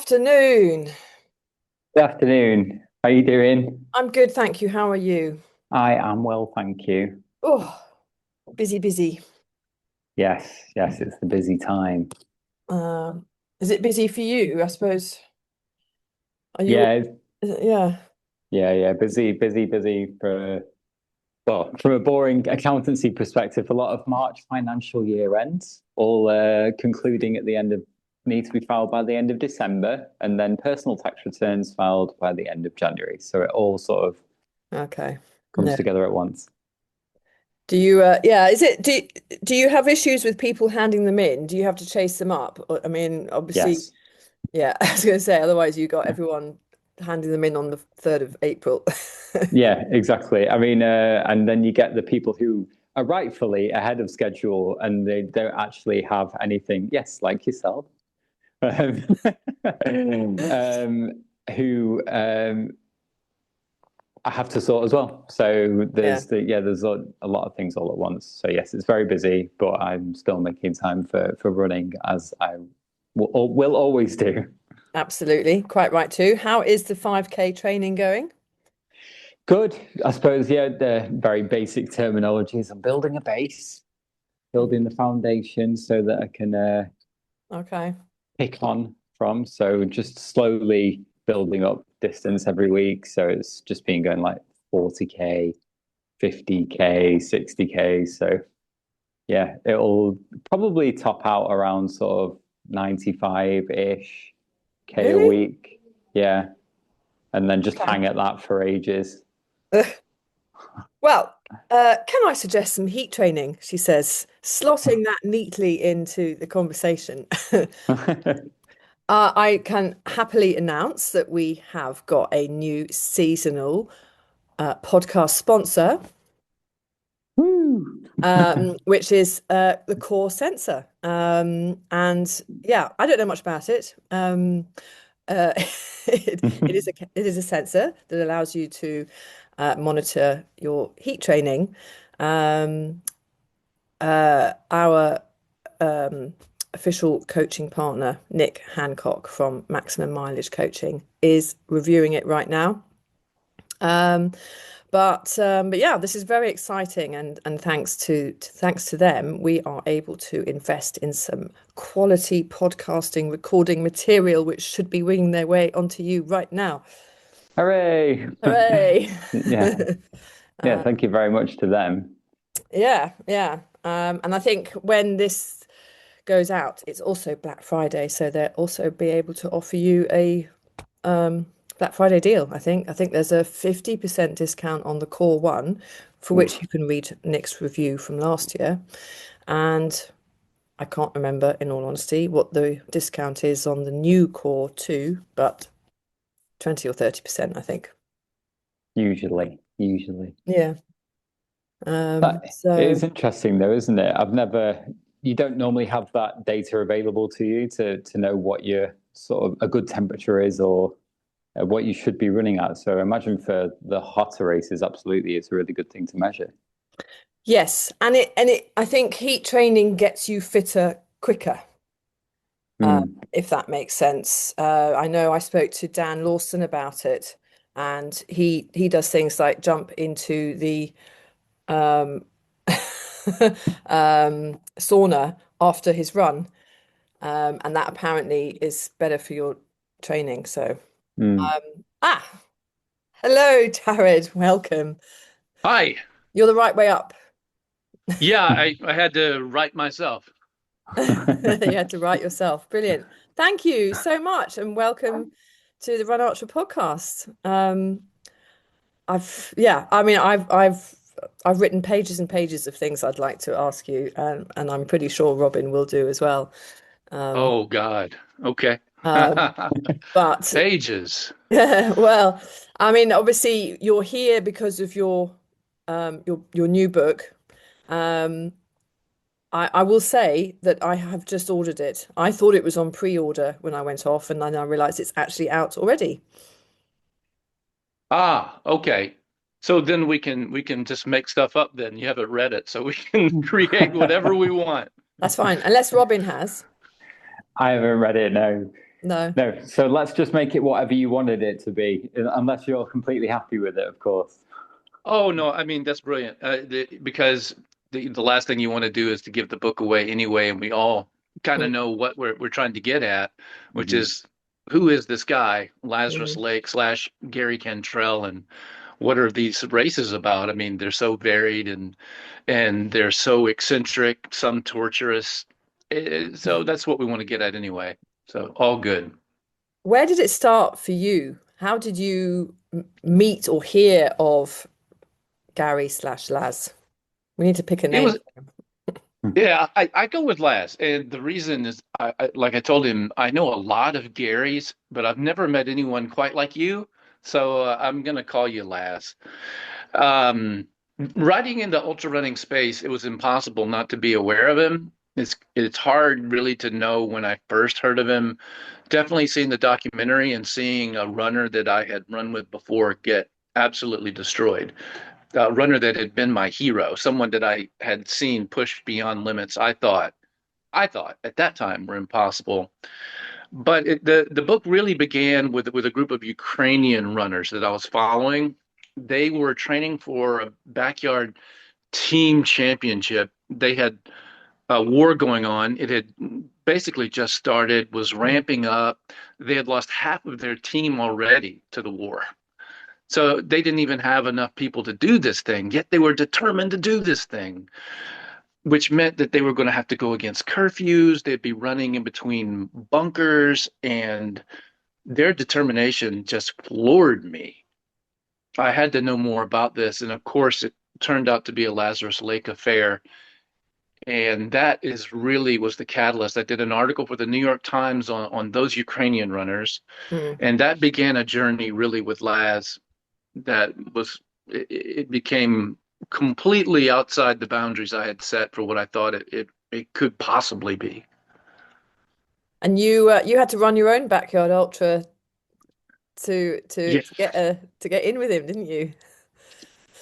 Afternoon. Good afternoon. How are you doing? I'm good, thank you. How are you? I am well, thank you. Oh, busy, busy. Yes, yes, it's the busy time. Um, is it busy for you? I suppose. Are you? Yeah, Yeah. yeah. Busy for, well, from a boring accountancy perspective, a lot of March financial year ends, all concluding at the end of, need to be filed by the end of December, and then personal tax returns filed by the end of January. So it all sort of Okay. comes No. together at once. Do you? Yeah. Do you have issues with people handing them in? Do you have to chase them up? I mean, obviously, Yes. yeah. I was going to say, otherwise, you got everyone handing them in on the 3rd of April. Yeah, exactly. I mean, and then you get the people who are rightfully ahead of schedule and they don't actually have anything. Yes, like yourself, um, um, who I have to sort as well. So Yeah. there's a lot of things all at once. So yes, it's very busy, but I'm still making time for running as I will always do. Absolutely. Quite right too. How is the 5K training going? Good, I suppose. Yeah, the very basic terminologies. I'm building a base, building the foundation so that I can Okay. pick on from. So just slowly building up distance every week. So it's just been going like 40K, 50K, 60K. So yeah, it'll probably top out around sort of 95-ish K a Really? week. Yeah. And then just Okay. hang at that for ages. Well, can I suggest some heat training? She says, slotting that neatly into the conversation. I can happily announce that we have got a new seasonal podcast sponsor, Woo! which is the Core Sensor. And yeah, I don't know much about it. Uh, it is a sensor that allows you to monitor your heat training. Um, our official coaching partner, Nick Hancock from Maximum Mileage Coaching, is reviewing it right now. Um, but yeah, this is very exciting, and thanks to them, we are able to invest in some quality podcasting recording material, which should be winging their way onto you right now. Hooray! Hooray! Yeah. Yeah, Uh, thank you very much to them. yeah, yeah. And I think when this goes out, it's also Black Friday, so they'll also be able to offer you a um, Black Friday deal. I think there's a 50% discount on the core one, for which Oof. you can read Nick's review from last year. And I can't remember, in all honesty, what the discount is on the new core two, but 20 or 30%, I think. Usually. Yeah. It So is interesting though, isn't it? You don't normally have that data available to you to know what your sort of a good temperature is or what you should be running at. So I imagine for the hotter races, absolutely, it's a really good thing to measure. yes, and it I think heat training gets you fitter quicker. Mm. If that makes sense. I know I spoke to Dan Lawson about it, and he does things like jump into the um, sauna after his run, and that apparently is better for your training. So, Mm. ah, hello, Jared. Welcome. Hi. You're the right way up. Yeah, I had to write myself. You had to write yourself. Brilliant. Thank you so much, and welcome to the Run Ultra podcast. Yeah, I mean, I've written pages and pages of things I'd like to ask you, and I'm pretty sure Robin will do as well. Um, Oh God. Okay. um, but Pages. well, I mean, obviously you're here because of your new book. Um, I will say that I have just ordered it. I thought it was on pre-order when I went off, and then I realized it's actually out already. Ah, okay. So then we can just make stuff up then. You haven't read it, so we can create whatever we want. That's fine, unless Robin has. I haven't read it, no. No. No, so let's just make it whatever you wanted it to be, unless you're completely happy with it, of course. Oh no, I mean that's brilliant. Because the last thing you want to do is to give the book away anyway, and we all kind of Mm, know what we're trying to get at, which Hmm. is who is this guy, Lazarus mm. Lake slash Gary Cantrell, and what are these races about? I mean, they're so varied and they're so eccentric, some torturous. So that's what we want to get at anyway. So all good. Where did it start for you? How did you meet or hear of Gary slash Laz? We need to pick a It name. was Yeah, I go with Laz, and the reason is, like I told him, I know a lot of Garys, but I've never met anyone quite like you. So I'm gonna call you Laz. Um, Riding in the ultra running space, it was impossible not to be aware of him. It's hard really to know when I first heard of him. Definitely seeing the documentary and seeing a runner that I had run with before get absolutely destroyed, a runner that had been my hero, someone that I had seen push beyond limits I thought at that time were impossible. But the book really began with a group of Ukrainian runners that I was following. They were training for a backyard team championship. They had a war going on. It had basically just started, was Mm. ramping up. They had lost half of their team already to the war. So they didn't even have enough people to do this thing, yet they were determined to do this thing, which meant that they were going to have to go against curfews. They'd be running in between bunkers, and their determination just floored me. I had to know more about this. And of course, it turned out to be a Lazarus Lake affair. And that is really was the catalyst. I did an article for the New York Times on those Ukrainian runners, Mm. and that began a journey really with Laz that was it became completely outside the boundaries I had set for what I thought it could possibly be. And you had to run your own backyard ultra Yeah, to get in with him, didn't you?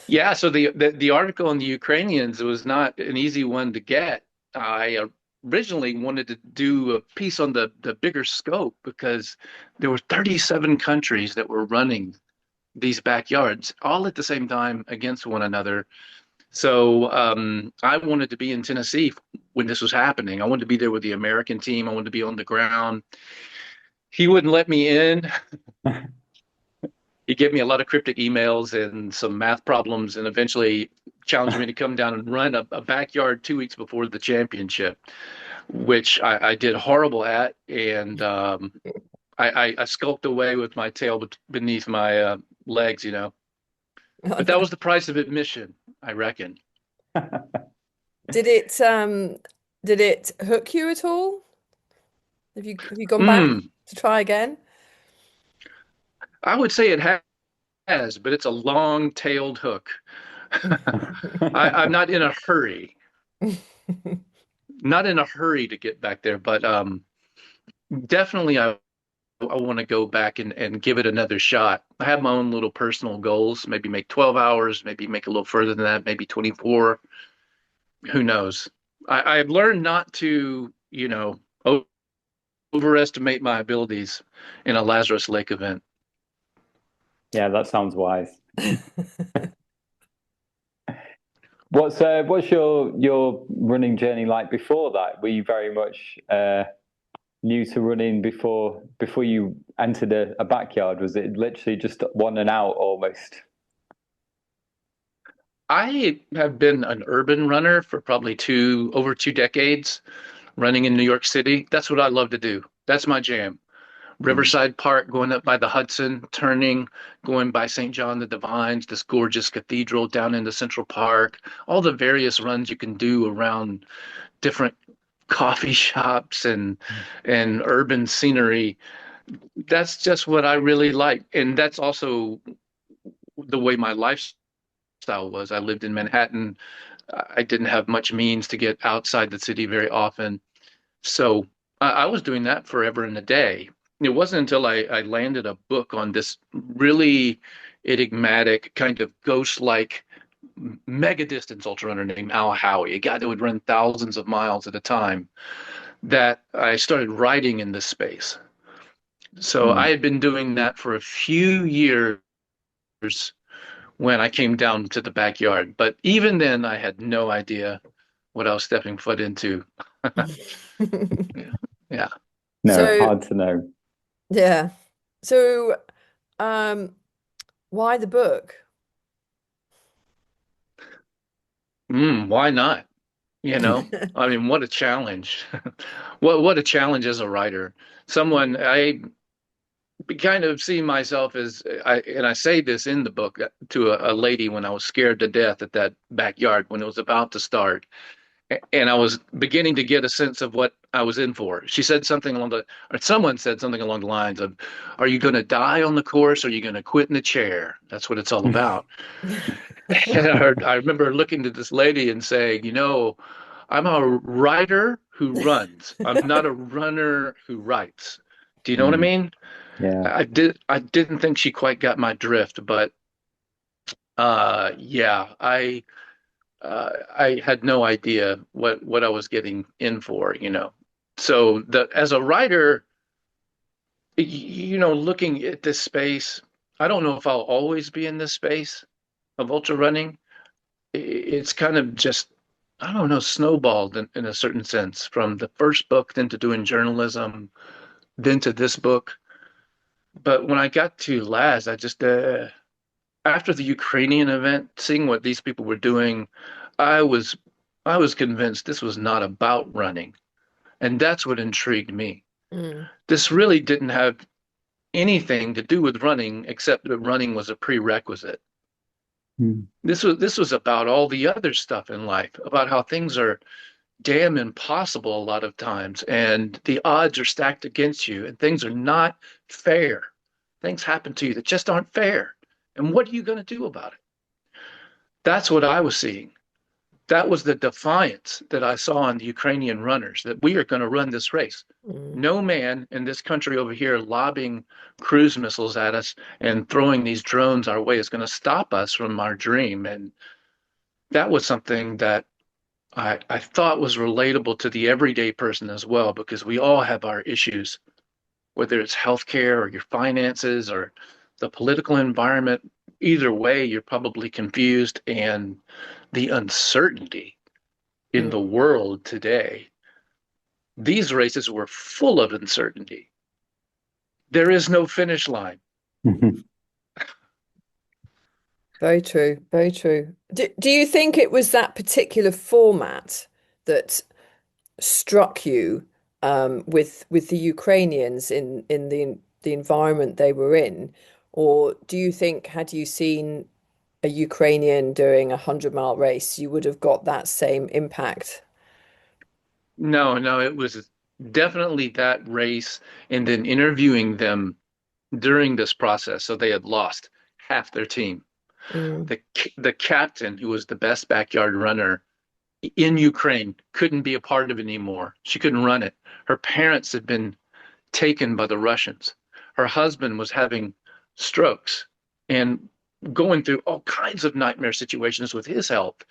yeah. So the article on the Ukrainians was not an easy one to get. I originally wanted to do a piece on the bigger scope because there were 37 countries that were running these backyards all at the same time against one another. So I wanted to be in Tennessee when this was happening. I wanted to be there with the American team. I wanted to be on the ground. He wouldn't let me in. He gave me a lot of cryptic emails and some math problems, and eventually challenged me to come down and run a backyard 2 weeks before the championship, which I did horrible at. And I skulked away with my tail beneath my legs. Oh, But that no. was the price of admission, I reckon. Did it did it hook you at all? Have you gone back Mm, to try again? I would say it has, but it's a long-tailed hook. I'm not in a hurry, not in a hurry to get back there, but definitely I want to go back and give it another shot. I have my own little personal goals, maybe make 12 hours, maybe make a little further than that, maybe 24. Who knows? I've learned not to, overestimate my abilities in a Lazarus Lake event. Yeah, that sounds wise. What's your running journey like before that? Were you very much new to running before you entered a backyard? Was it literally just one and out almost? I have been an urban runner for probably over 2 decades, running in New York City. That's what I love to do. That's my jam. Mm. Riverside Park, going up by the Hudson, turning, going by St. John the Divines, this gorgeous cathedral down into Central Park, all the various runs you can do around different coffee shops and urban scenery. That's just what I really like. And that's also the way my lifestyle was. I lived in Manhattan. I didn't have much means to get outside the city very often. So I was doing that forever and a day. It wasn't until I landed a book on this really enigmatic, kind of ghost-like mega distance ultra runner named Al Howie, a guy that would run thousands of miles at a time, that I started writing in this space. So I Mm. had been doing that for a few years when I came down to the backyard. But even then, I had no idea what I was stepping foot into. Yeah. Yeah. No, So hard to know. yeah. So um why the book? Why not? You know, I mean, what a challenge. What a challenge as a writer. Someone I kind of see myself as and I say this in the book to a lady when I was scared to death at that backyard when it was about to start. And I was beginning to get a sense of what I was in for. She said something or someone said something along the lines of, "Are you going to die on the course or are you going to quit in the chair? That's what it's all about." And I remember looking to this lady and saying, I'm a writer who runs. I'm not a runner who writes. Do you know what I Mm. mean? Yeah. I didn't think she quite got my drift, but yeah, I had no idea what I was getting in for. So the as a writer, looking at this space, I don't know if I'll always be in this space of ultra running. It's kind of just, I don't know, snowballed in a certain sense from the first book, then to doing journalism, then to this book. But when I got to Laz, I just, after the Ukrainian event, seeing what these people were doing, I was, I was convinced this was not about running. And that's what intrigued me. Mm, This really didn't have anything to do with running, except that running was a prerequisite. Mm. This was about all the other stuff in life, about how things are damn impossible a lot of times, and the odds are stacked against you, and things are not fair. Things happen to you that just aren't fair. And what are you going to do about it? That's what I was seeing. That was the defiance that I saw in the Ukrainian runners that we are going to run this race. mm, No man in this country over here lobbing cruise missiles at us and throwing these drones our way is going to stop us from our dream. And that was something that I thought was relatable to the everyday person as well, because we all have our issues, whether it's healthcare or your finances or the political environment. Either way, you're probably confused, and the uncertainty in the mm. world today, these races were full of uncertainty. There is no finish line. Very true. Very true. Do you think it was that particular format that struck you with the Ukrainians in the environment they were in, or do you think had you seen a Ukrainian doing a 100-mile race, you would have got that same impact? No, no, it was definitely that race, and then interviewing them during this process. So they had lost half their team. Mm, The captain, who was the best backyard runner in Ukraine, couldn't be a part of it anymore. She couldn't run it. Her parents had been taken by the Russians. Her husband was having strokes and going through all kinds of nightmare situations with his health.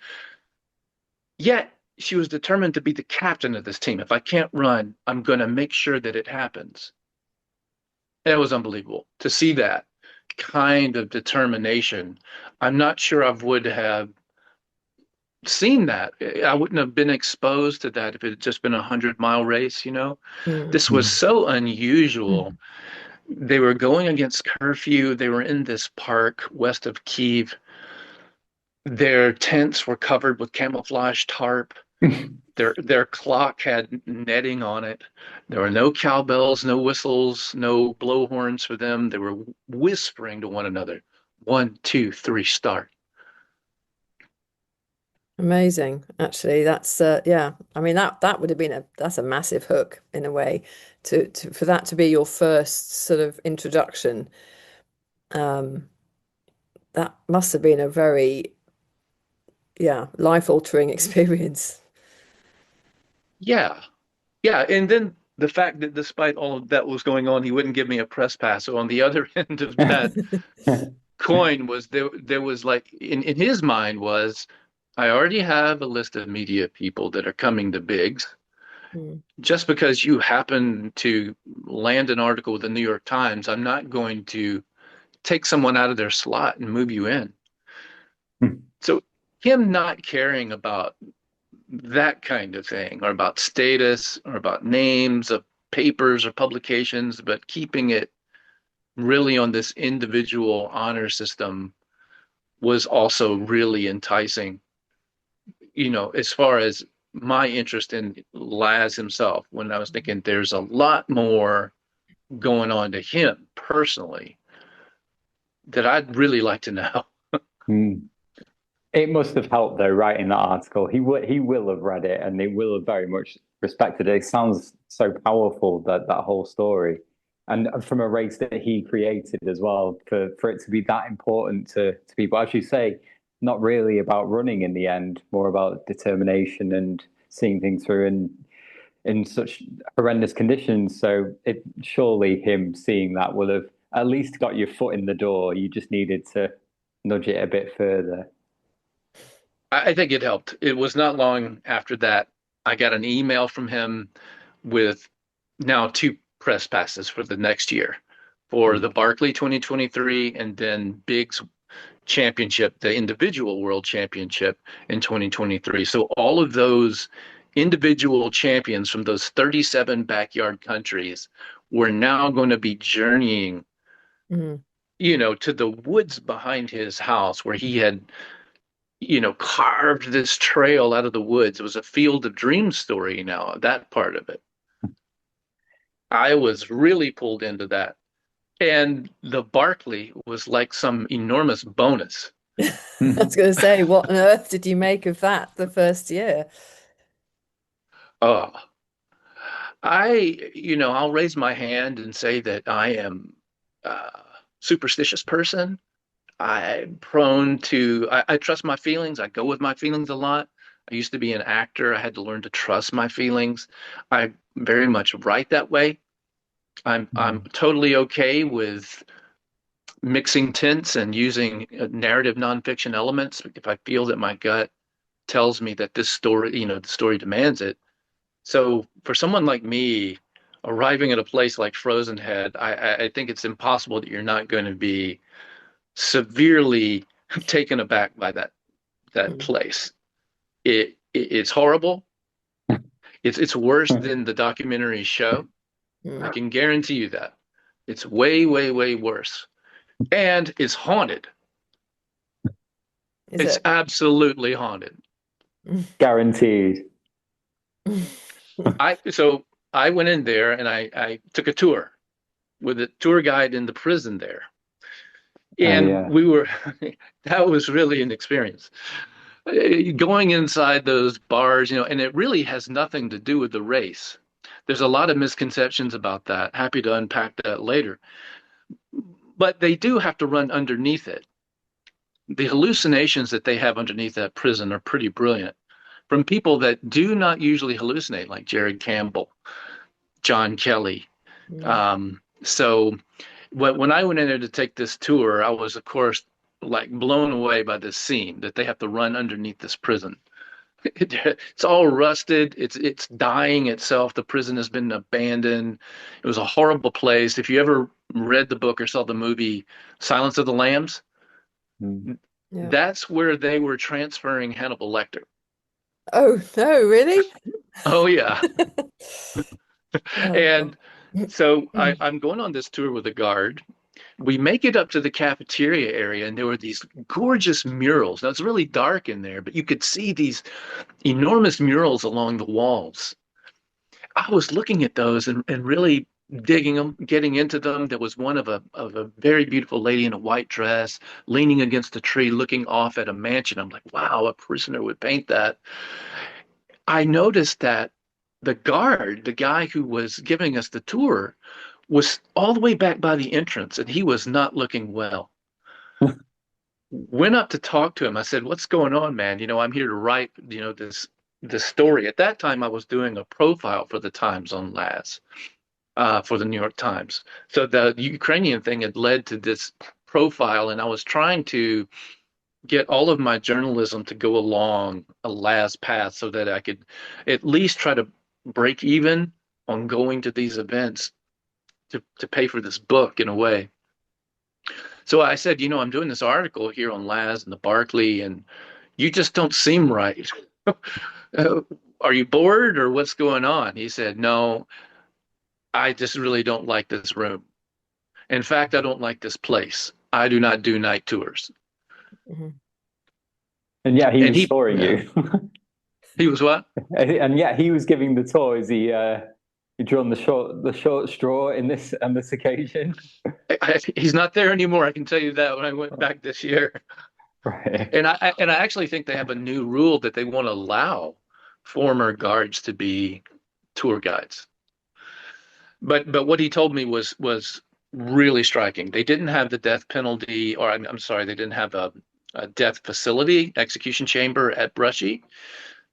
Yet she was determined to be the captain of this team. If I can't run, I'm going to make sure that it happens. It was unbelievable to see that kind of determination. I'm not sure I would have seen that. I wouldn't have been exposed to that if it had just been a 100-mile race. mm, This was so unusual. They were going against curfew. They were in this park west of Kiev. Their tents were covered with camouflage tarp. Their clock had netting on it. There were no cowbells, no whistles, no blowhorns for them. They were whispering to one another, 1, 2, 3, start. amazing. Actually, that's yeah. I mean that would have been that's a massive hook in a way to for that to be your first sort of introduction. Um, that must have been a very, yeah, life-altering experience. Yeah, yeah. And then the fact that despite all of that was going on, he wouldn't give me a press pass. So on the other end of that coin was there was like in his mind was I already have a list of media people that are coming to Biggs. Mm. Just because you happen to land an article with the New York Times, I'm not going to take someone out of their slot and move you in. Hmm. So him not caring about that kind of thing, or about status, or about names of papers or publications, but keeping it really on this individual honor system was also really enticing, as far as my interest in Laz himself, when I was thinking there's a lot more going on to him personally that I'd really like to know. Hmm. It must have helped though, writing that article. He will have read it and he will have very much respected it. It sounds so powerful, that whole story. And from a race that he created as well, for it to be that important to people, as you say, not really about running in the end, more about determination and seeing things through in such horrendous conditions. So it surely him seeing that will have at least got your foot in the door. You just needed to nudge it a bit further. I think it helped. It was not long after that I got an email from him with now two press passes for the next year for the Barkley 2023 and then Big's championship, the individual world championship in 2023. So all of those individual champions from those 37 backyard countries were now going to be journeying, Mm. to the woods behind his house where he had, carved this trail out of the woods. It was a Field of Dreams story, that part of it. I was really pulled into that. And the Barkley was like some enormous bonus. I was going to say, what on earth did you make of that the first year? Oh, I'll raise my hand and say that I am a superstitious person. I'm prone to, I trust my feelings. I go with my feelings a lot. I used to be an actor. I had to learn to trust my feelings. I very much write that way. I'm totally okay with mixing tints and using narrative nonfiction elements if I feel that my gut tells me that this story, the story demands it. So for someone like me, arriving at a place like Frozen Head, I think it's impossible that you're not going to be severely taken aback by that Mm. place. It's horrible. It's worse than the documentary show. I Mm. can guarantee you that. It's way, way, way worse. And it's haunted. Is It's it? absolutely haunted. Guaranteed. So I went in there and I took a tour with a tour guide in the prison there. Oh And yeah. that was really an experience. Going inside those bars, and it really has nothing to do with the race. There's a lot of misconceptions about that. Happy to unpack that later. But they do have to run underneath it. The hallucinations that they have underneath that prison are pretty brilliant from people that do not usually hallucinate, like Jared Campbell, John Kelly. Mm. So when I went in there to take this tour, I was, of course, like blown away by this scene that they have to run underneath this prison. It's all rusted. It's dying itself. The prison has been abandoned. It was a horrible place. If you ever read the book or saw the movie Silence of the Lambs, Mm. Yeah. that's where they were transferring Hannibal Lecter. Oh, no, really? Oh yeah. Oh, And God. so I'm going on this tour with a guard. We make it up to the cafeteria area, and there were these gorgeous murals. Now it's really dark in there, but you could see these enormous murals along the walls. I was looking at those and really digging them, getting into them. There was one of a very beautiful lady in a white dress leaning against a tree, looking off at a mansion. I'm like, wow, a prisoner would paint that. I noticed that the guard, the guy who was giving us the tour, was all the way back by the entrance, and he was not looking well. Went up to talk to him. I said, "What's going on, man? I'm here to write, this story." At that time, I was doing a profile for the Times on Laz, for the New York Times. So the Ukrainian thing had led to this profile, and I was trying to get all of my journalism to go along a Laz path so that I could at least try to break even on going to these events to pay for this book in a way. So I said, I'm doing this article here on Laz and the Barkley, and you just don't seem right. Uh, are you bored or what's going on? He said, no, I just really don't like this room. In fact, I don't like this place. I do not do night tours. Mhm. And yeah, he And was scoring yeah, you. he was what? And yeah, he was giving the tours. He drawn the short straw in this on this occasion. He's not there anymore. I can tell you that when I went back this year. Right. And I actually think they have a new rule that they want to allow former guards to be tour guides. But what he told me was really striking. They didn't have the death penalty, or I'm sorry, they didn't have a death facility, execution chamber at Brushy,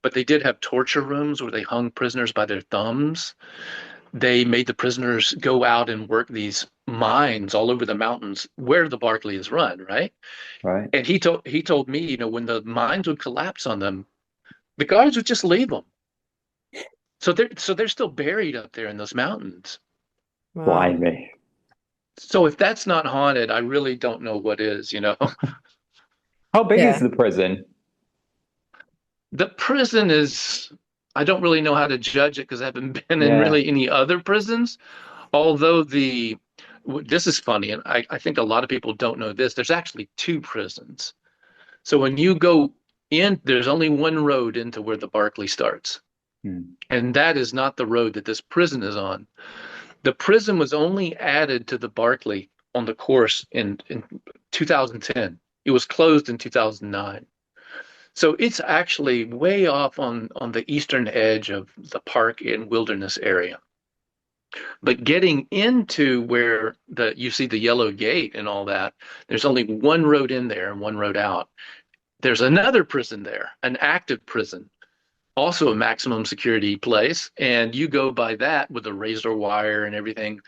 but they did have torture rooms where they hung prisoners by their thumbs. They made the prisoners go out and work these mines all over the mountains where the Barkley is run, right? Right. And he told me, when the mines would collapse on them, the guards would just leave them. So they're still buried up there in those mountains. Wow. Blimey. So if that's not haunted, I really don't know what is. How big is Yeah. the prison? The prison is, I don't really know how to judge it because I haven't been in Yeah. really any other prisons. Although this is funny, and I think a lot of people don't know this. There's actually two prisons. So when you go in, there's only one road into where the Barkley starts. Hmm. And that is not the road that this prison is on. The prison was only added to the Barkley on the course in 2010. It was closed in 2009. So it's actually way off on the eastern edge of the park and wilderness area. But getting into where you see the yellow gate and all that, there's only one road in there and one road out. There's another prison there, an active prison, also a maximum security place, and you go by that with a razor wire and everything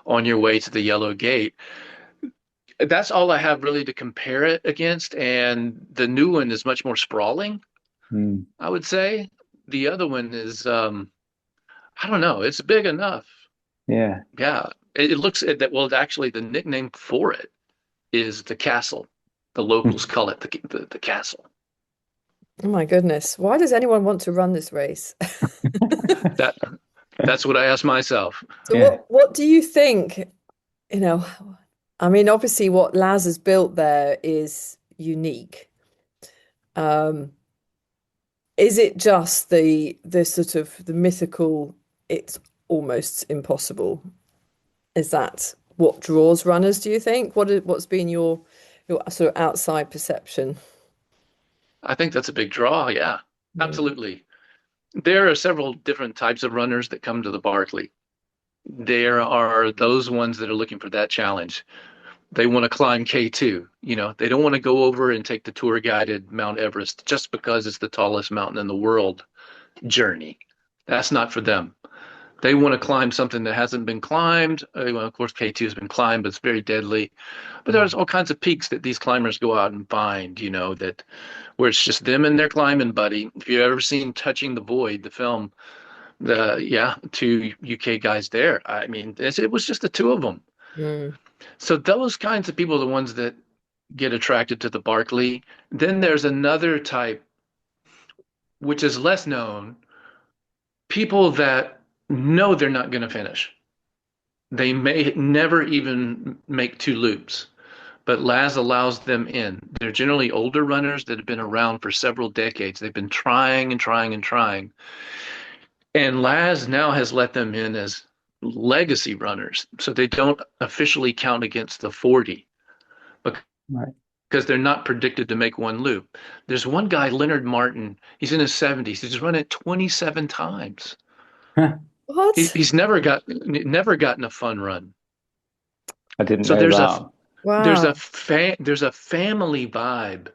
on your way to the yellow gate. That's all I have really to compare it against, and the new one is much more sprawling, Hmm. I would say. The other one is I don't know, it's big enough. Yeah. Yeah, it looks at that. Well, actually, the nickname for it is the castle. The locals call it the castle. Oh my goodness. Why does anyone want to run this race? That that's what I asked myself. So Yeah. what do you think, you know, I mean, obviously what Laz has built there is unique. Um, is it just the sort of the mythical, it's almost impossible? Is that what draws runners, do you think? What's been your sort of outside perception? I think that's a big draw. Yeah, Mm. absolutely. There are several different types of runners that come to the Barkley. There are those ones that are looking for that challenge. They want to climb K2. They don't want to go over and take the tour guided Mount Everest just because it's the tallest mountain in the world journey. That's not for them. They want to climb something that hasn't been climbed. Well, of course, K2 has been climbed, but it's very deadly. But there's all kinds of peaks that these climbers go out and find, that where it's just them and their climbing buddy. If you've ever seen Touching the Void, the film, two UK guys there. I mean, it was just the two of them. Mm. So those kinds of people are the ones that get attracted to the Barkley. Then there's another type, which is less known, people that know they're not going to finish. They may never even make two loops, but Laz allows them in. They're generally older runners that have been around for several decades. They've been trying and trying and trying. And Laz now has let them in as legacy runners. So they don't officially count against the 40 Right. because they're not predicted to make one loop. There's one guy, Leonard Martin, he's in his 70s. He's run it 27 times. Huh. What? He's never gotten a fun run. I didn't So know that. Wow. there's a family vibe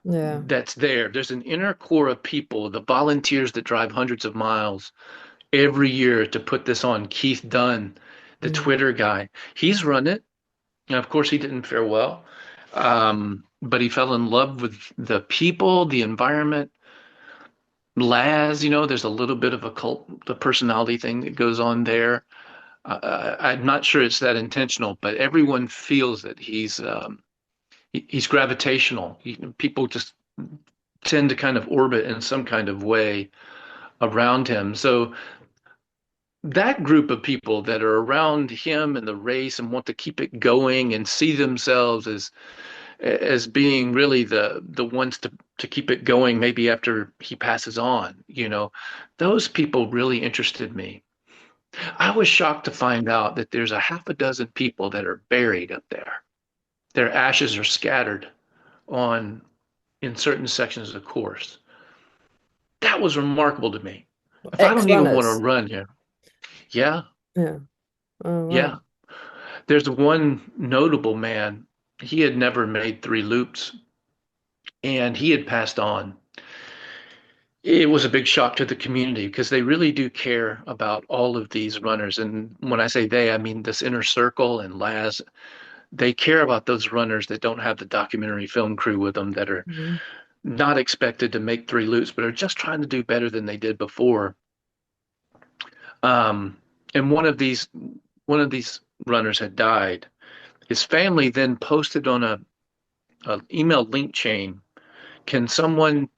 Yeah. that's there. There's an inner core of people, the volunteers that drive hundreds of miles every year to put this on. Keith Dunn, the Mm. Twitter guy, he's run it. And of course, he didn't fare well, but he fell in love with the people, the environment. Laz, there's a little bit of a cult, the personality thing that goes on there. I'm not sure it's that intentional, but everyone feels that he's gravitational. People just tend to kind of orbit in some kind of way around him. So that group of people that are around him in the race and want to keep it going and see themselves as being really the ones to keep it going maybe after he passes on, those people really interested me. I was shocked to find out that there's a half a dozen people that are buried up there. Their ashes are scattered on in certain sections of the course. That was remarkable to me. If I don't even want to Ex-runners. run here, yeah, Yeah. Oh, yeah. wow. There's one notable man. He had never made three loops and he had passed on. It was a big shock to the community because they really do care about all of these runners. And when I say they, I mean this inner circle and Laz. They care about those runners that don't have the documentary film crew with them, that are Mhm. not expected to make three loops, but are just trying to do better than they did before. Um, and one of these runners had died. His family then posted on a email link chain, can someone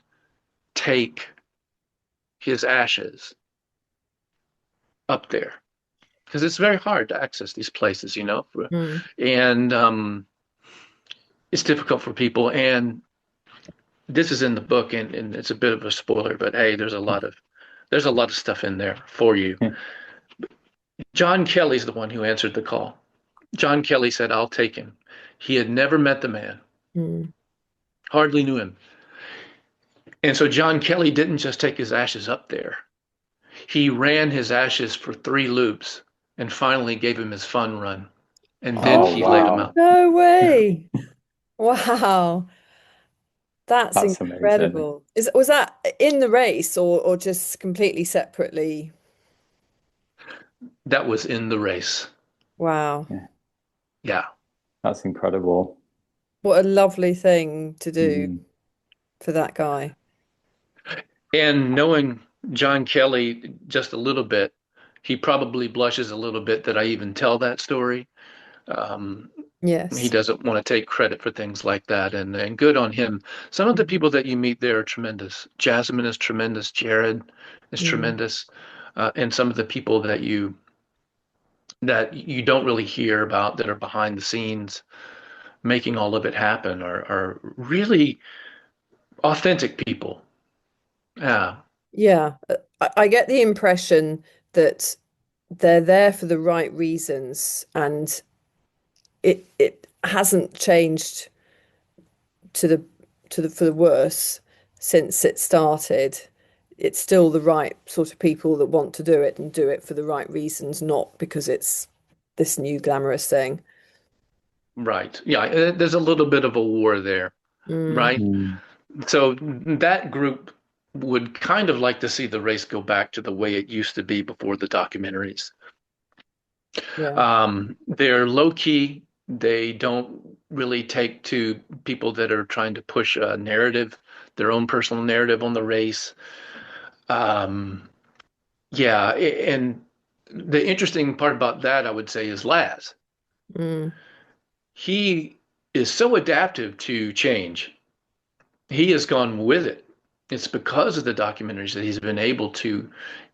take his ashes up there? Because it's very hard to access these places, Mm. and it's difficult for people. And this is in the book, and it's a bit of a spoiler, but hey, there's a lot of stuff in there for you. John Kelly's the one who answered the call. John Kelly said, I'll take him. He had never met the man, Mm. hardly knew him. And so John Kelly didn't just take his ashes up there. He ran his ashes for three loops and finally gave him his fun run. And then Oh, he laid him wow. out. No way. Wow. That's That's amazing. incredible. Was that in the race or just completely separately? That was in the race. Wow. Yeah, Yeah. that's incredible. What a lovely thing to do Mm. for that guy. And knowing John Kelly just a little bit, he probably blushes a little bit that I even tell that story. Um, he Yes. doesn't want to take credit for things like that, and good on him. Some of the Mm. people that you meet there are tremendous. Jasmine is tremendous. Jared is Mm. tremendous, and some of the people that you don't really hear about that are behind the scenes making all of it happen are really authentic people. Yeah, Yeah. I get the impression that they're there for the right reasons and it hasn't changed to the for the worse since it started. It's still the right sort of people that want to do it and do it for the right reasons, not because it's this new glamorous thing. right. Yeah, there's a little bit of a war there, Mm, right? Mm. So that group would kind of like to see the race go back to the way it used to be before the documentaries. yeah. They're low key. They don't really take to people that are trying to push a narrative, their own personal narrative on the race. Um, yeah, and the interesting part about that, I would say, is Laz. Mm, He is so adaptive to change. He has gone with it. It's because of the documentaries that he's been able to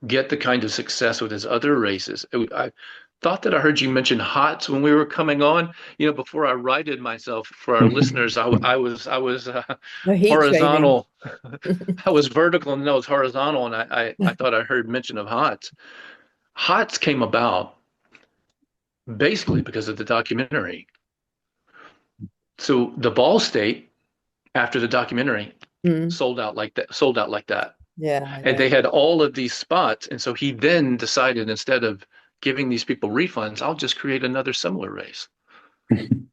get the kind of success with his other races. I thought that I heard you mention HOTS when we were coming on. Before I righted myself for our listeners, I was no heat training. horizontal. I was vertical and no, it's horizontal, and I thought I heard mention of HOTS. HOTS came about basically because of the documentary. So the Ball State, after the documentary, Mm, sold out like that. Sold out like that. yeah, And they had all of these spots. And so he then decided, instead of giving these people refunds, I'll just create another similar race. When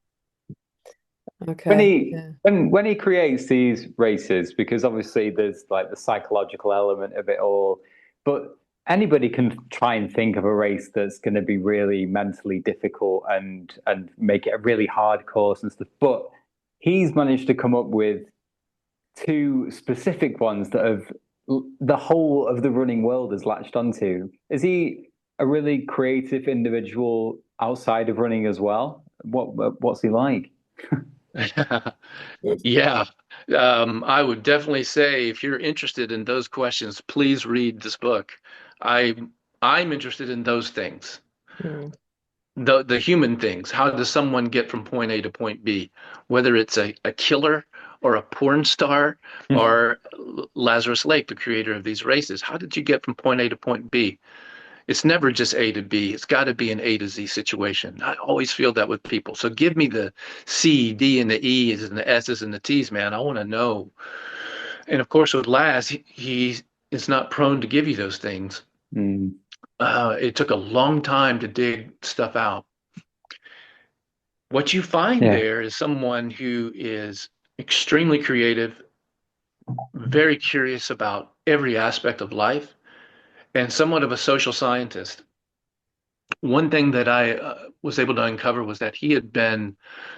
okay. he Yeah. when he creates these races, because obviously there's like the psychological element of it all, but anybody can try and think of a race that's going to be really mentally difficult and make it a really hard course and stuff. But he's managed to come up with two specific ones that have the whole of the running world has latched onto. Is he a really creative individual outside of running as well? What's he like? Yeah. I would definitely say if you're interested in those questions, please read this book. I I'm interested in those things. Mm. The human things. How does someone get from point A to point B? Whether it's a killer or a porn star or Lazarus Lake, the creator of these races. How did you get from point A to point B? It's never just A to B. It's got to be an A to Z situation. I always feel that with people. So give me the C, D, and the E's and the S's and the T's, man. I want to know. And of course, with Laz, he is not prone to give you those things. Mm. It took a long time to dig stuff out. What you find Yeah. there is someone who is extremely creative, very curious about every aspect of life, and somewhat of a social scientist. One thing that I was able to uncover was that he had been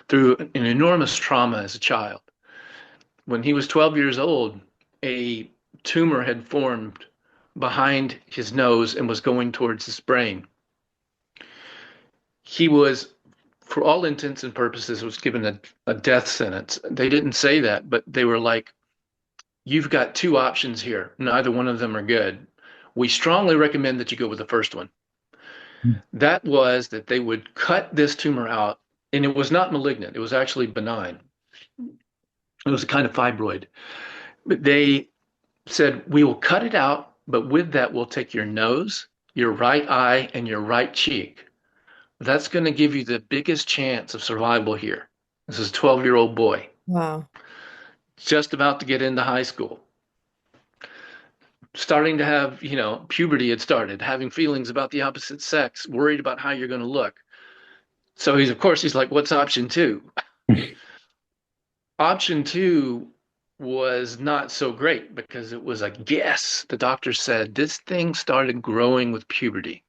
through an enormous trauma as a child. When he was 12 years old, a tumor had formed behind his nose and was going towards his brain. He was, for all intents and purposes, was given a death sentence. They didn't say that, but they were like, you've got two options here. Neither one of them are good. We strongly recommend that you go with the first one. That was that they would cut this tumor out, and it was not malignant. It was actually benign. It was a kind of fibroid. But they said, we will cut it out, but with that, we'll take your nose, your right eye, and your right cheek. That's going to give you the biggest chance of survival here. This is a 12-year-old boy, Wow. just about to get into high school, starting to have, puberty had started, having feelings about the opposite sex, worried about how you're going to look. So of course, he's like, what's option two? Option two was not so great because it was a guess. The doctor said this thing started growing with puberty.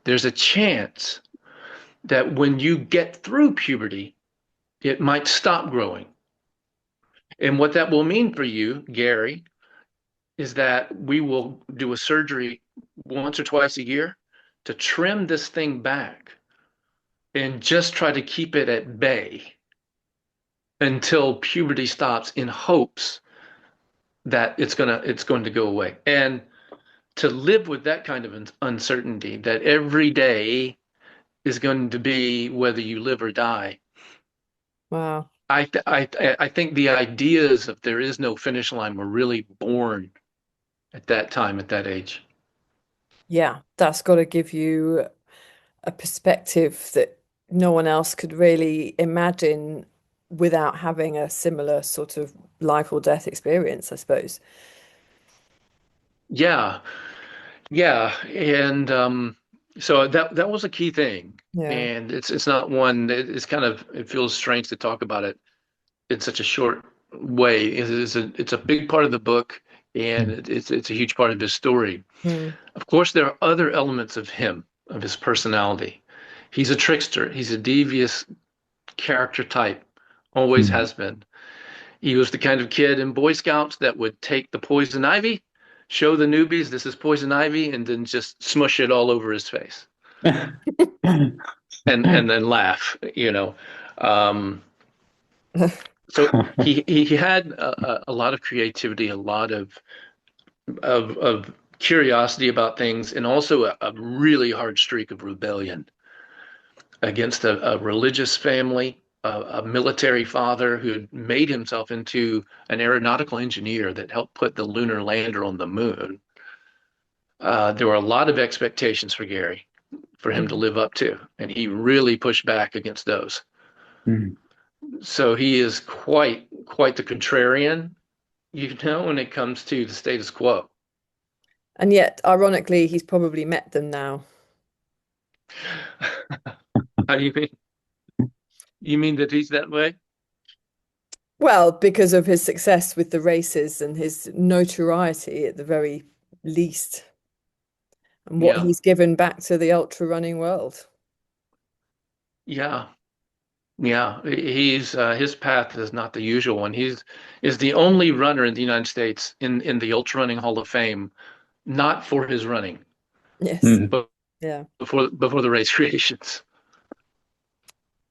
There's a chance that when you get through puberty, it might stop growing. And what that will mean for you, Gary, is that we will do a surgery once or twice a year to trim this thing back and just try to keep it at bay until puberty stops in hopes that it's going to go away. And to live with that kind of uncertainty that every day is going to be whether you live or die. Wow. I think the ideas of there is no finish line were really born at that time, at that age. Yeah, that's got to give you a perspective that no one else could really imagine without having a similar sort of life or death experience, I suppose. Yeah, yeah, and so that was a key thing, Yeah. and it's not one that it's kind of it feels strange to talk about it in such a short way. It's a big part of the book, and it's a huge part of his story. Mm. Of course, there are other elements of him, of his personality. He's a trickster. He's a devious character type, always has been. He was the kind of kid in Boy Scouts that would take the poison ivy, show the newbies this is poison ivy, and then just smush it all over his face and then laugh, Um, so he had a lot of creativity, a lot of curiosity about things, and also a really hard streak of rebellion against a religious family, a military father who had made himself into an aeronautical engineer that helped put the lunar lander on the moon. There were a lot of expectations for Gary for him to Mm. live up to, and he really pushed back against those. Mm. So he is quite the contrarian, when it comes to the status quo. And yet, ironically, he's probably met them now. How do you mean? You mean that he's that way? Well, because of his success with the races and his notoriety at the very least, and what Yeah, he's given back to the ultra running world. yeah. Yeah, he's his path is not the usual one. He's is the only runner in the United States in the Ultra Running Hall of Fame, not for his running, Yes. Mm. but Yeah. before the race creations.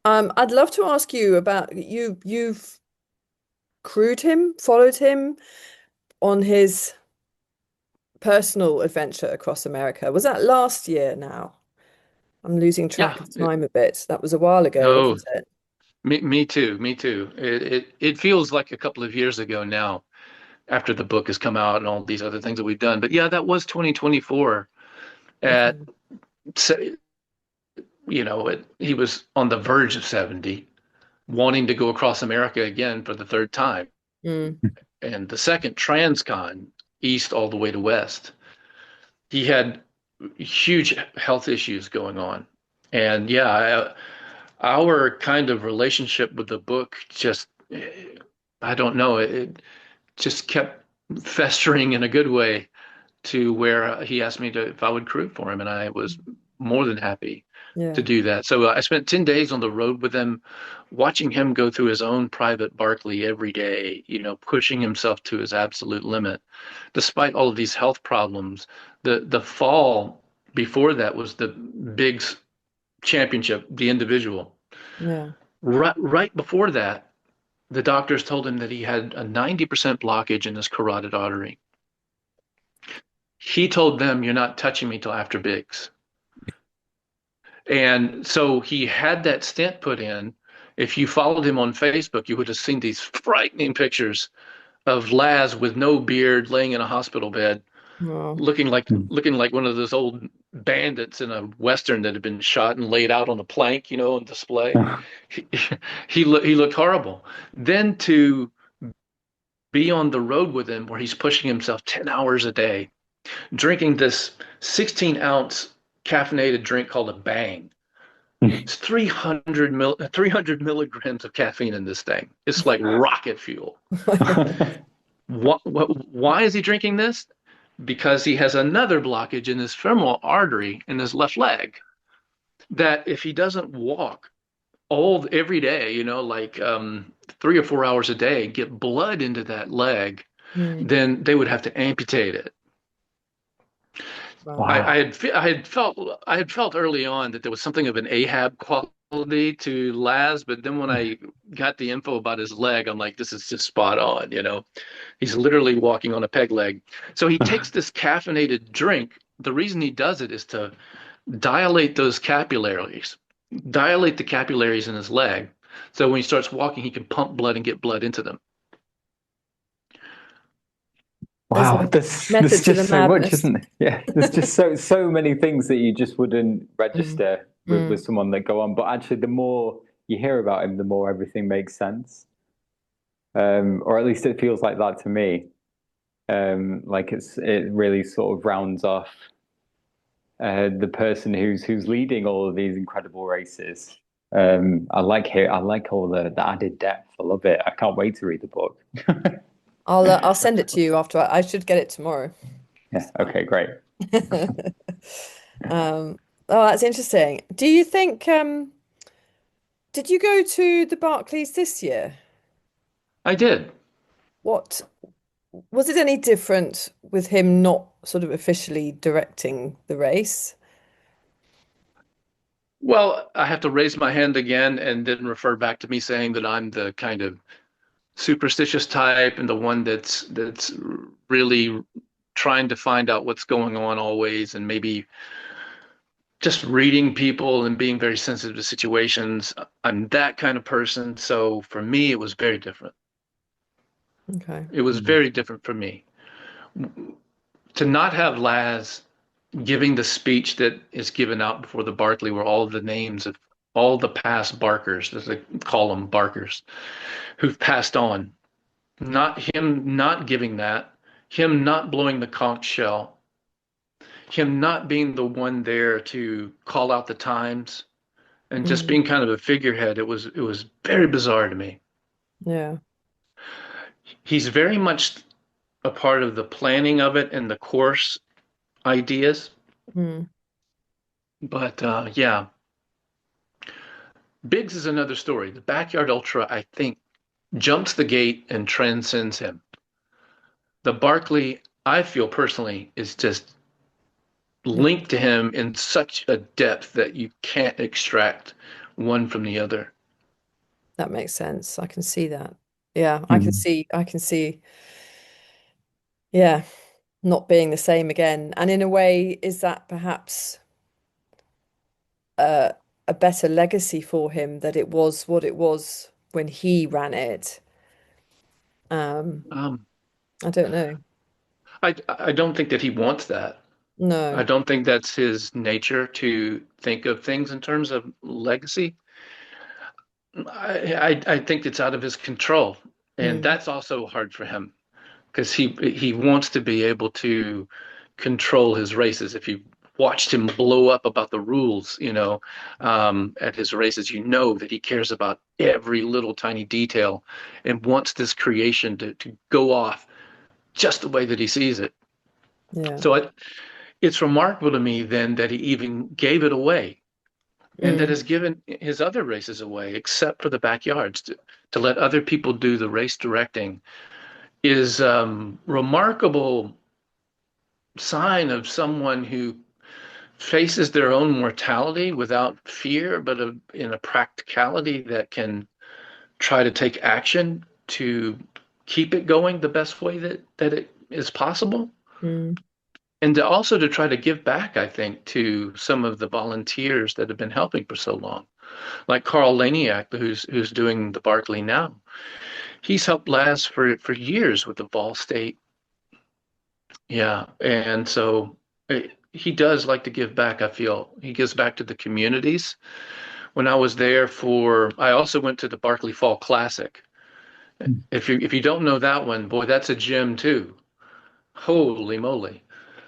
I'd love to ask you about you've crewed him, followed him on his personal adventure across America. Was that last year now? I'm losing Yeah. track of time a bit. That was a while ago, Oh, wasn't it? me too. Me too. It feels like a couple of years ago now, after the book has come out and all these other things that we've done. But yeah, that was 2024. At Okay. se- he was on the verge of 70, wanting to go across America again for the third time, Mm, and the second transcon, east all the way to west. He had huge health issues going on, and yeah, our kind of relationship with the book just, I don't know, it just kept festering in a good way to where he asked me to if I would crew for him, and I was more than happy to yeah. do that. So I spent 10 days on the road with him, watching him go through his own private Barkley every day, pushing himself to his absolute limit. Despite all of these health problems, the fall before that was the big championship, the individual. Yeah. Right before that, the doctors told him that he had a 90% blockage in his carotid artery. He told them, "You're not touching me till after Biggs." And so he had that stent put in. If you followed him on Facebook, you would have seen these frightening pictures of Laz with no beard laying in a hospital bed, Well, looking like one of those old bandits in a Western that had been shot and laid out on a plank, on display. He he looked horrible. Then to be on the road with him where he's pushing himself 10 hours a day, drinking this 16-ounce caffeinated drink called a Bang. It's 300 milligrams of caffeine in this thing. It's like rocket fuel. Why is he drinking this? Because he has another blockage in his femoral artery in his left leg. That if he doesn't walk every day, like 3 or 4 hours a day, get blood into that leg, mm, then they would have to amputate it. right. I, I Wow. had I had felt early on that there was something of an Ahab quality to Laz, but then when I got the info about his leg, I'm like, this is just spot on. He's literally walking on a peg leg. So he takes this caffeinated drink. The reason he does it is to dilate those capillaries, dilate the capillaries in his leg. So when he starts walking, he can pump blood and get blood into them. There's Wow, a there's method to the just so much, madness. isn't there? Yeah, there's just so many things that you just wouldn't Mm, register with mm, someone that go on. But actually, the more you hear about him, the more everything makes sense. Or at least it feels like that to me. Like it really sort of rounds off the person who's leading all of these incredible races. I like all the added depth. I love it. I can't wait to read the book. I'll send it to you after I should get it tomorrow. Yeah. Okay. Great. Oh, that's interesting. Do you think did you go to the Barclays this year? I did. What was it any different with him not sort of officially directing the race? Well, I have to raise my hand again and then refer back to me saying that I'm the kind of superstitious type and the one that's really trying to find out what's going on always, and maybe just reading people and being very sensitive to situations. I'm that kind of person. So for me, it was very different. Okay. It was Mm. very different for me to not have Laz giving the speech that is given out before the Barkley, where all of the names of all the past Barkers, as they call them, Barkers, who've passed on. Not him not giving that, him not blowing the conch shell, him not being the one there to call out the times, and just Mm, being kind of a figurehead. It was very bizarre to me. yeah. He's very much a part of the planning of it and the course ideas. Mm, But yeah, Biggs is another story. The backyard ultra, I think, jumps the gate and transcends him. The Barkley, I feel personally, is just Yeah, linked to him in such a depth that you can't extract one from the other. that makes sense. I can see that. Yeah, Mm. I can see, yeah, not being the same again. And in a way, is that perhaps a a better legacy for him that it was what it was when he ran it? Um, Um, I don't know. I don't think that he wants that. I No. don't think that's his nature to think of things in terms of legacy. I think it's out of his control, and Mm, that's also hard for him because he wants to be able to control his races. If you watched him blow up about the rules, at his races, you know that he cares about every little tiny detail and wants this creation to go off just the way that he sees it. yeah. So it's remarkable to me then that he even gave it away and that Mm, has given his other races away, except for the backyards, to let other people do the race directing is remarkable sign of someone who faces their own mortality without fear, but in a practicality that can try to take action to keep it going the best way that it is possible. mm, And also to try to give back, I think, to some of the volunteers that have been helping for so long, like Carl Laniak, who's doing the Barkley now. He's helped Laz for years with the Ball State. Yeah, and so he does like to give back, I feel. He gives back to the communities. When I was there I also went to the Barkley Fall Classic. If you don't know that one, boy, that's a gem too. Holy moly.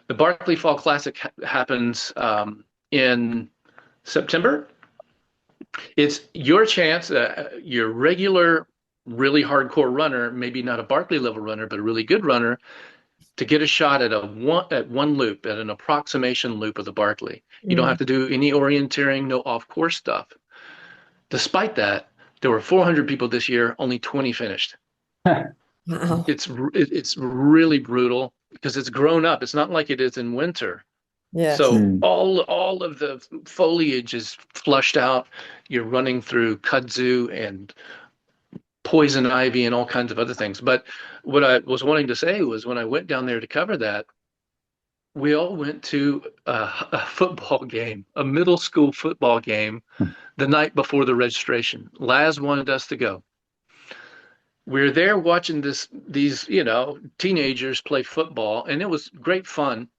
The Barkley Fall Classic happens in September. It's your chance, your regular, really hardcore runner, maybe not a Barkley level runner, but a really good runner, to get a shot at one loop, at an approximation loop of the Barkley. You don't mm. have to do any orienteering, no off-course stuff. Despite that, there were 400 people this year, only 20 finished. Wow. It's really brutal because it's grown up. It's not like it is in winter. Yes. So Mm. all of the foliage is flushed out. You're running through kudzu and poison ivy and all kinds of other things. But what I was wanting to say was when I went down there to cover that, we all went to a football game, a middle school football game the night before the registration. Laz wanted us to go. We're there watching these, teenagers play football, and it was great fun.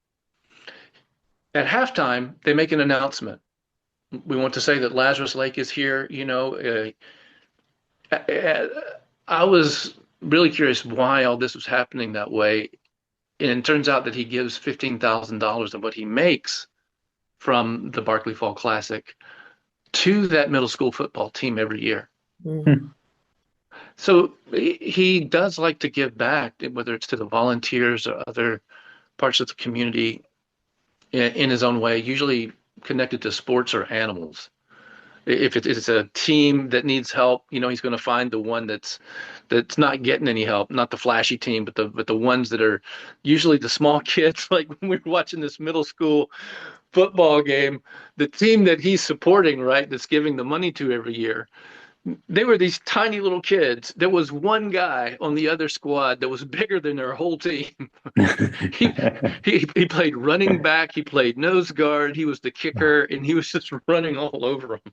At halftime, they make an announcement. We want to say that Lazarus Lake is here. I was really curious why all this was happening that way. And it turns out that he gives $15,000 of what he makes from the Barkley Fall Classic to that middle school football team every year. Mm, So he does like to give back, whether it's to the volunteers or other parts of the community in his own way, usually connected to sports or animals. If it's a team that needs help, he's going to find the one that's not getting any help, not the flashy team, but the ones that are usually the small kids. Like when we were watching this middle school football game, the team that he's supporting, right, that's giving the money to every year, they were these tiny little kids. There was one guy on the other squad that was bigger than their whole team. he, he played running back, he played nose guard, he was the kicker, and he was just running all over them.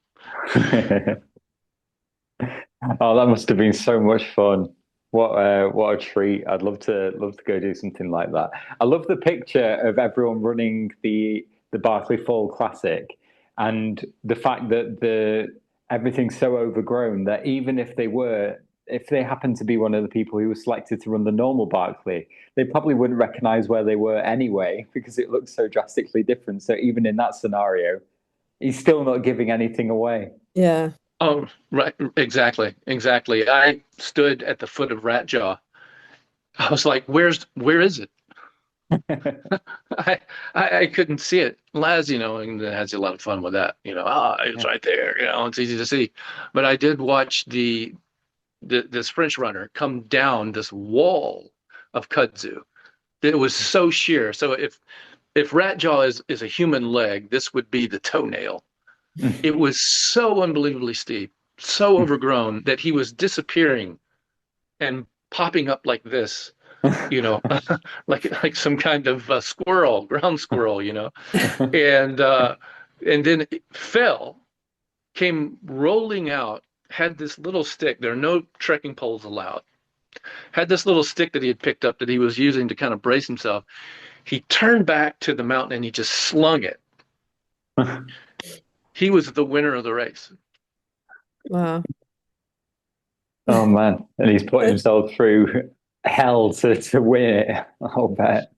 Oh, that must have been so much fun. What a treat. I'd love to go do something like that. I love the picture of everyone running the Barkley Fall Classic and the fact that the everything's so overgrown that even if they happened to be one of the people who was selected to run the normal Barkley, they probably wouldn't recognize where they were anyway because it looks so drastically different. So even in that scenario, he's still not giving anything away. yeah. Oh, right, exactly, exactly. I stood at the foot of Rat Jaw. I was like, where is it? I, I couldn't see it. Laz, and has a lot of fun with that. It's Yeah. right there. It's easy to see. But I did watch this French runner come down this wall of kudzu. It was so sheer. So if rat jaw is a human leg, this would be the toenail. It was so unbelievably steep, so overgrown that he was disappearing and popping up like this, you know, like some kind of squirrel, ground squirrel, and then it fell, came rolling out, had this little stick. There are no trekking poles allowed. Had this little stick that he had picked up that he was using to kind of brace himself. He turned back to the mountain and he just slung it. He was the winner of the race. Wow. Oh man. And he's put himself through hell to win it. I'll bet.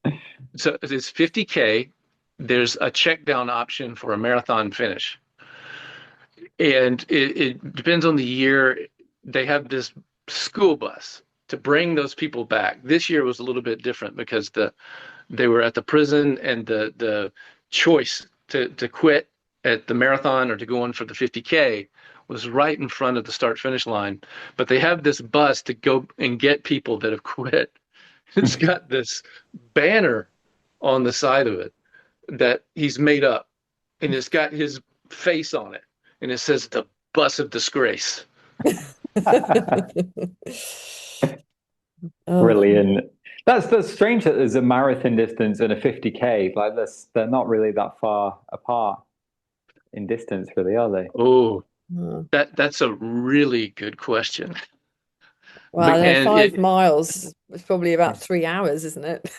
So it's 50K. There's a check down option for a marathon finish. And it depends on the year. They have this school bus to bring those people back. This year was a little bit different because they were at the prison, and the choice to quit at the marathon or to go on for the 50K was right in front of the start finish line. But they have this bus to go and get people that have quit. It's got this banner on the side of it that he's made up, and it's got his face on it, and it says the bus of disgrace. Oh, Brilliant. That's strange that there's a marathon distance and a 50K. Like they're not really that far apart in distance, really, are they? Oh, oh. that's a really good question. Well, no, And 5 miles is probably about 3 hours, isn't it?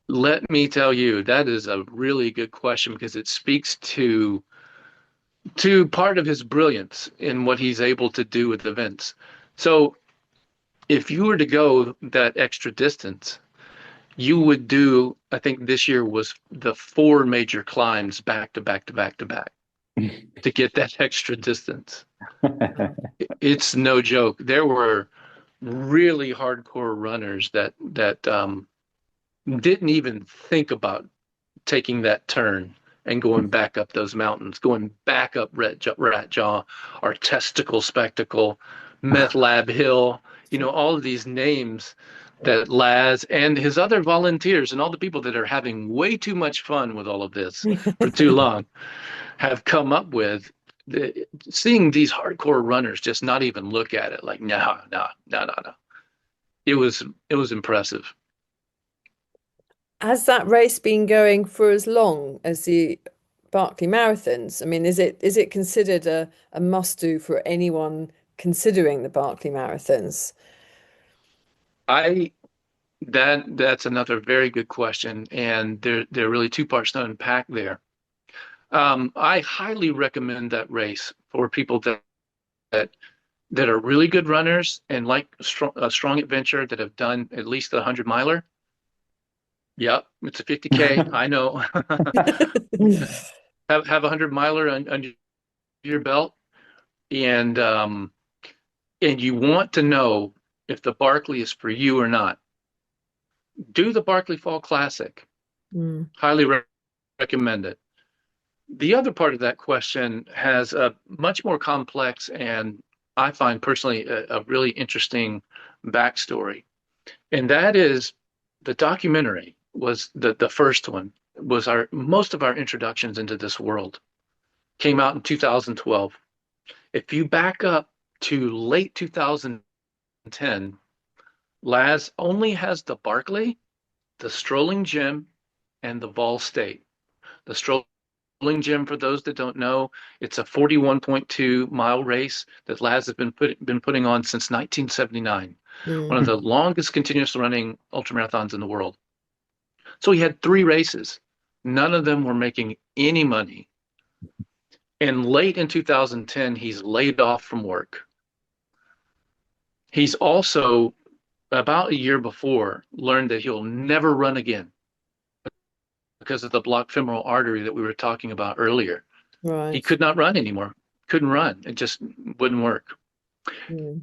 let me tell you, that is a really good question because it speaks to part of his brilliance in what he's able to do with events. So if you were to go that extra distance, you would do, I think this year was the 4 major climbs back to back to back to back to get that extra distance. It's no joke. There were really hardcore runners that didn't even think about taking that turn and going back up those mountains, going back up Rat Jaw or Testicle Spectacle, Meth Lab Hill, all of these names that Laz and his other volunteers and all the people that are having way too much fun with all of this for too long have come up with. Seeing these hardcore runners just not even look at it like, no, no, no, no, no. It was impressive. Has that race been going for as long as the Barkley Marathons? I mean, is it considered a must-do for anyone considering the Barkley Marathons? I that's another very good question, and there are really two parts to unpack there. I highly recommend that race for people that that are really good runners and like a strong adventure that have done at least the 100 miler. Yep, it's a 50K. I know. Have a 100 miler under your belt, and you want to know if the Barkley is for you or not. Do the Barkley Fall Classic. Mm. Highly recommend it. The other part of that question has a much more complex and I find personally a really interesting backstory. And that is the documentary was the first one, was our most of our introductions into this world. Came out in 2012. If you back up to late 2010, Laz only has the Barkley, the Strolling Gym, and the Vol State. The Strolling Gym, for those that don't know, it's a 41.2-mile race that Laz has been putting on since 1979. One of Mm. the longest continuous running ultramarathons in the world. So he had 3 races. None of them were making any money. And late in 2010, he's laid off from work. He's also, about a year before, learned that he'll never run again because of the blocked femoral artery that we were talking about earlier. He Right. could not run anymore. Couldn't run. It just wouldn't work. Mm.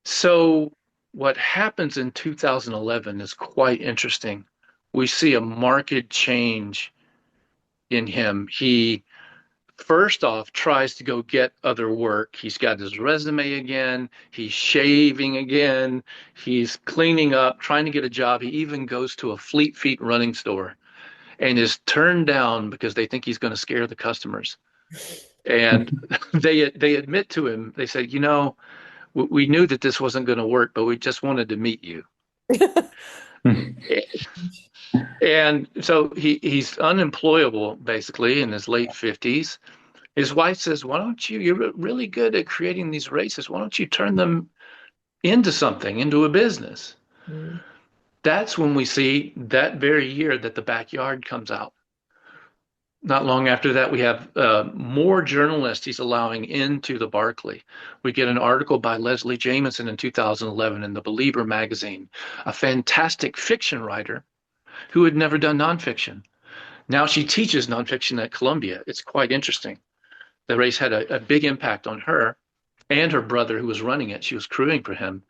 So what happens in 2011 is quite interesting. we see a marked change in him. He first off tries to go get other work. He's got his resume again. He's shaving again. He's cleaning up, trying to get a job. He even goes to a Fleet Feet running store and is turned down because they think he's going to scare the customers. And they admit to him, they say, we knew that this wasn't going to work, but we just wanted to meet you. And so he's unemployable basically in his late 50s. His wife says, why don't you're really good at creating these races. Why don't you turn them into something, into a business? Mm. That's when we see that very year that the backyard comes out. Not long after that, we have more journalists he's allowing into the Barkley. We get an article by Leslie Jamison in 2011 in the Believer magazine, a fantastic fiction writer who had never done nonfiction. Now she teaches nonfiction at Columbia. It's quite interesting. The race had a big impact on her and her brother who was running it. She was crewing for him.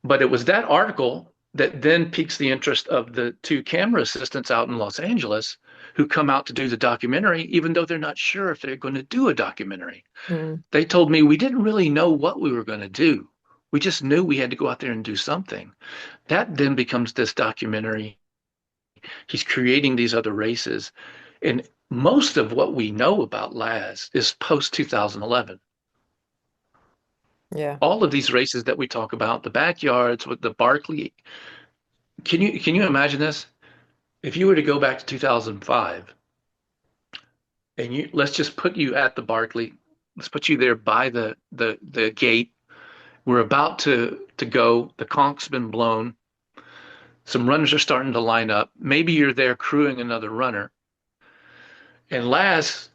But it was that article that then piques the interest of the two camera assistants out in Los Angeles who come out to do the documentary, even though they're not sure if they're going to do a documentary. Mm. They told me we didn't really know what we were going to do. We just knew we had to go out there and do something. That then becomes this documentary. He's creating these other races. And most of what we know about Laz is post 2011. Yeah. All of these races that we talk about, the backyards with the Barkley. Can you imagine this? If you were to go back to 2005 and let's just put you at the Barkley, let's put you there by the gate. We're about to go. The conk's been blown. Some runners are starting to line up. Maybe you're there crewing another runner. And Laz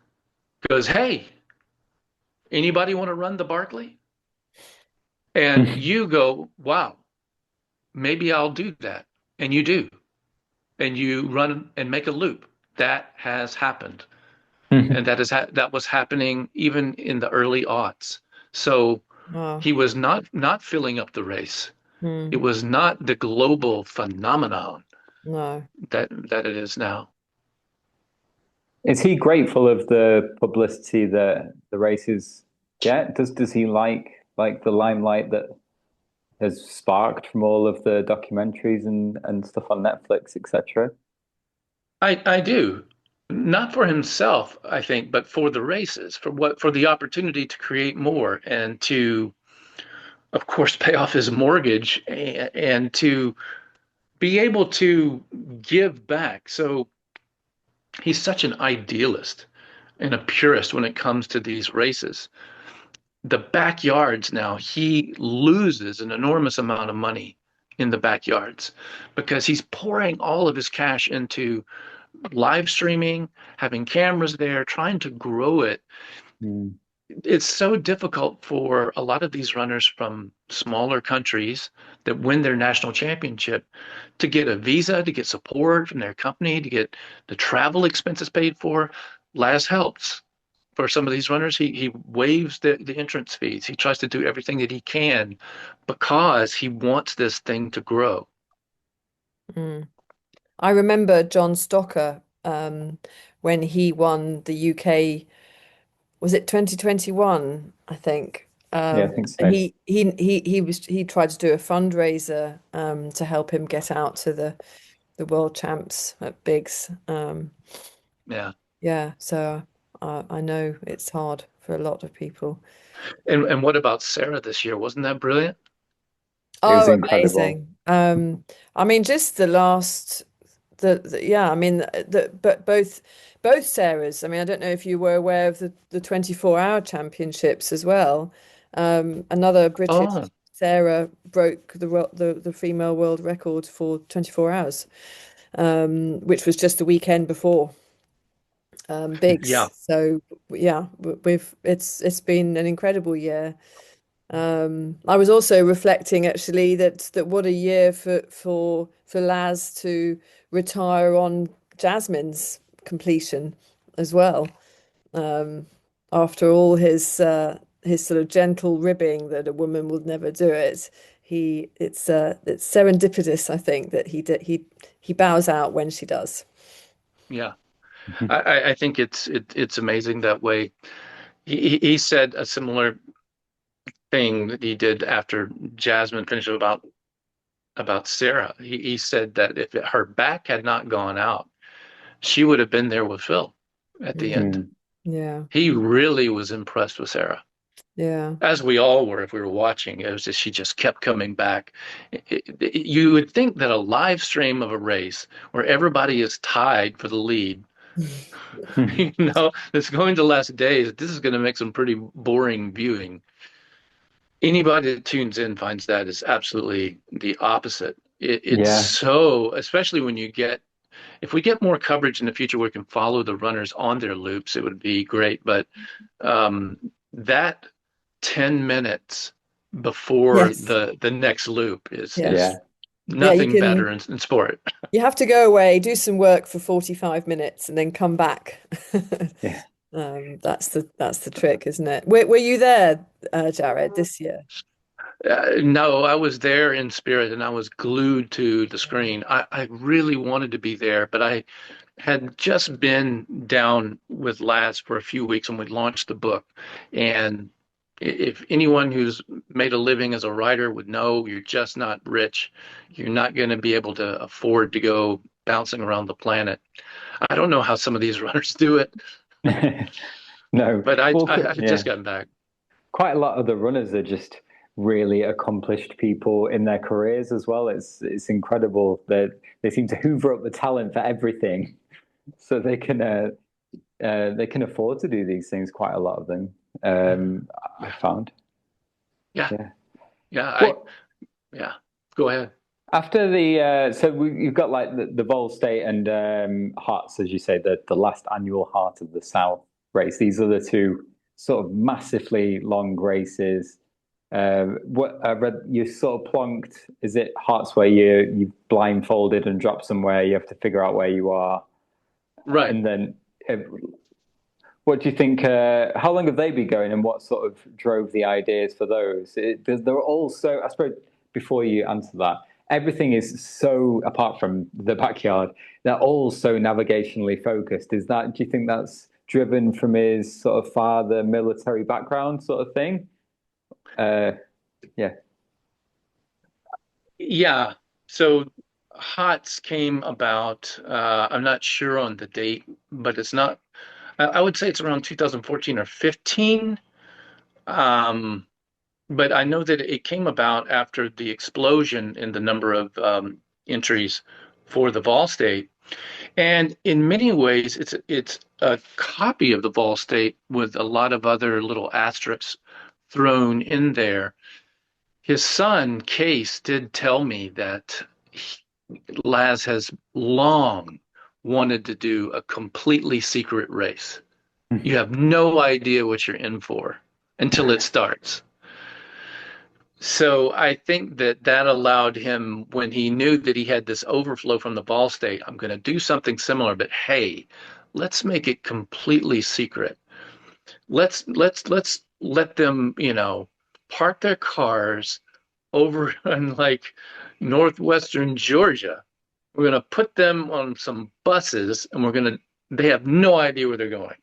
goes, hey, anybody want to run the Barkley? And you go, wow, maybe I'll do that. And you do. And you run and make a loop. That has happened. And that was happening even in the early aughts. So Wow. he was not filling up the race. Mm. It was not the global phenomenon No. that it is now. Is he grateful of the publicity that the races get? Does he like the limelight that has sparked from all of the documentaries and stuff on Netflix, etc.? I do. Not for himself, I think, but for the races, for the opportunity to create more and to, of course, pay off his mortgage and to be able to give back. So he's such an idealist and a purist when it comes to these races. The backyards now, he loses an enormous amount of money in the backyards because he's pouring all of his cash into live streaming, having cameras there, trying to grow it. Mm. It's so difficult for a lot of these runners from smaller countries that win their national championship to get a visa, to get support from their company, to get the travel expenses paid for. Laz helps. For some of these runners, he waives the entrance fees. He tries to do everything that he can because he wants this thing to grow. Mm. I remember John Stocker when he won the UK, was it 2021, I think. Yeah, I think so. He tried to do a fundraiser to help him get out to the world champs at Bigs. Yeah. Yeah, so I know it's hard for a lot of people. And what about Sarah this year? Wasn't that brilliant? It was Oh, incredible. amazing. I mean, just the last yeah, I mean but both Sarahs. I mean, I don't know if you were aware of the 24-hour championships as well. Another British Oh, Sarah broke the female world record for 24 hours, which was just the weekend before yeah. Bigs. So yeah, it's been an incredible year. I was also reflecting actually that what a year for Laz to retire on Jasmine's completion as well. After all his sort of gentle ribbing that a woman would never do it, it's serendipitous, I think, that he bows out when she does. Yeah. I think it's amazing that way. He said a similar thing that he did after Jasmine finished about Sarah. He said that if her back had not gone out, she would have been there with Phil at the end. Mm. Yeah, He really was impressed with Sarah, yeah, as we all were if we were watching. It was just she just kept coming back. You would think that a live stream of a race where everybody is tied for the lead, it's going to last days. This is going to make some pretty boring viewing. Anybody that tunes in finds that is absolutely the opposite. It's Yeah. so, especially when if we get more coverage in the future where we can follow the runners on their loops, it would be great. But that 10 minutes before yes, the next loop is yeah, Yeah. yeah. You nothing better can in sport. you have to go away, do some work for 45 minutes, and then come back. Yeah. That's the trick, isn't it? Were you there, Jared, this year? No, I was there in spirit and I was glued to the screen. I really wanted to be there, but I had just been down with Laz for a few weeks when we launched the book. And if anyone who's made a living as a writer would know, you're just not rich. You're not going to be able to afford to go bouncing around the planet. I don't know how some of these runners do it, No. but I, Well, I had yeah. just gotten back. Quite a lot of the runners are just really accomplished people in their careers as well. It's incredible that they seem to hoover up the talent for everything, so they can afford to do these things. Quite a lot of them, I found. Yeah, Yeah. yeah, Well, yeah. Go ahead. after you've got like the Vol State and Hearts, as you say, the last annual Heart of the South race. These are the two sort of massively long races. What I read, you sort of plonked. Is it Hearts where you blindfolded and drop somewhere? You have to figure out where you are, Right. and then what do you think? How long have they been going, and what sort of drove the ideas for those? They're all so. I suppose before you answer that, everything is so apart from the backyard. They're all so navigationally focused. Do you think that's driven from his sort of father military background, sort of thing? Yeah. Yeah. So HOTS came about, I'm not sure on the date, but it's not, I would say it's around 2014 or 15. Um, but I know that it came about after the explosion in the number of entries for the Vol State. And in many ways, it's a copy of the Vol State with a lot of other little asterisks thrown in there. His son, Case, did tell me that Laz has long wanted to do a completely secret race. You have no idea what you're in for until it starts. So I think that allowed him, when he knew that he had this overflow from the Ball State, I'm going to do something similar, but hey, let's make it completely secret. Let's let them, park their cars over in like northwestern Georgia. We're going to put them on some buses and they have no idea where they're going.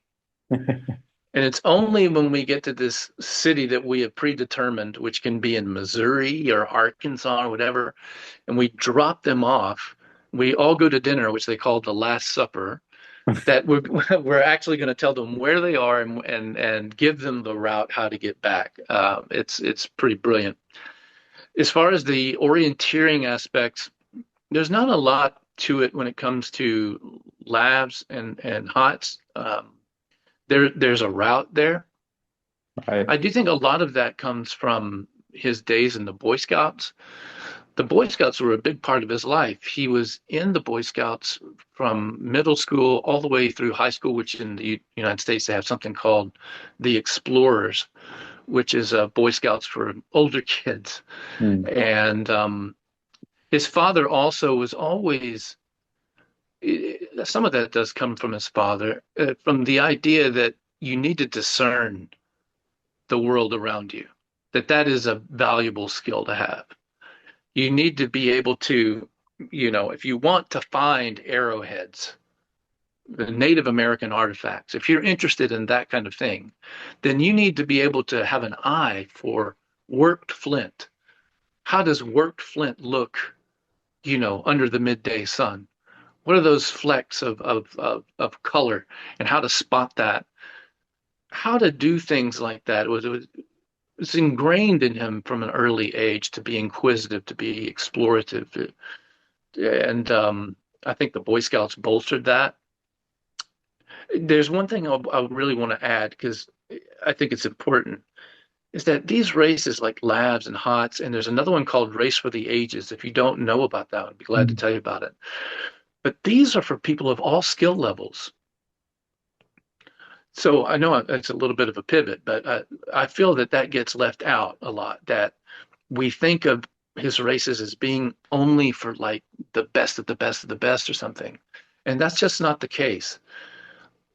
And it's only when we get to this city that we have predetermined, which can be in Missouri or Arkansas or whatever, and we drop them off. We all go to dinner, which they call the Last Supper, that we're actually going to tell them where they are and give them the route how to get back. It's pretty brilliant. As far as the orienteering aspects, there's not a lot to it when it comes to labs and HOTS. There's a route there. Right. I do think a lot of that comes from his days in the Boy Scouts. The Boy Scouts were a big part of his life. He was in the Boy Scouts from middle school all the way through high school, which in the United States they have something called the Explorers, which is Boy Scouts for older kids. And his father also was always, some of that does come from his father, from the idea that you need to discern the world around you, that is a valuable skill to have. You need to be able to, if you want to find arrowheads, the Native American artifacts, if you're interested in that kind of thing, then you need to be able to have an eye for worked flint. How does worked flint look, under the midday sun? What are those flecks of color, and how to spot that? How to do things like that was ingrained in him from an early age, to be inquisitive, to be explorative. And I think the Boy Scouts bolstered that. There's one thing I really want to add, because I think it's important, is that these races like Labs and Hots, and there's another one called Race for the Ages. If you don't know about that, I'd be glad to tell you about it. But these are for people of all skill levels. So I know it's a little bit of a pivot, but I feel that gets left out a lot, that we think of his races as being only for like the best of the best of the best or something. And that's just not the case.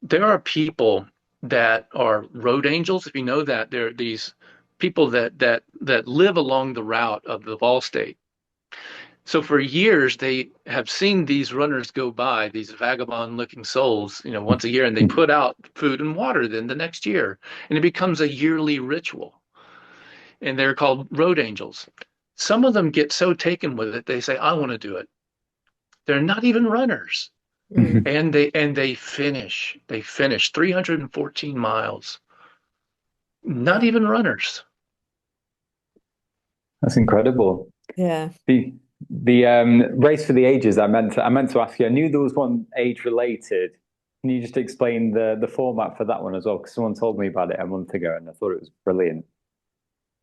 There are people that are road angels. If you know that, there are these people that live along the route of the Vol State. So for years they have seen these runners go by, these vagabond looking souls, once a year, and they put out food and water then the next year, and it becomes a yearly ritual. And they're called road angels. Some of them get so taken with it, they say, I want to do it. They're not even runners. And they finish 314 miles. Not even runners. That's incredible. Yeah. The Race for the Ages, I meant to ask you. I knew there was one age related. Can you just explain the format for that one as well? Because someone told me about it a month ago, and I thought it was brilliant.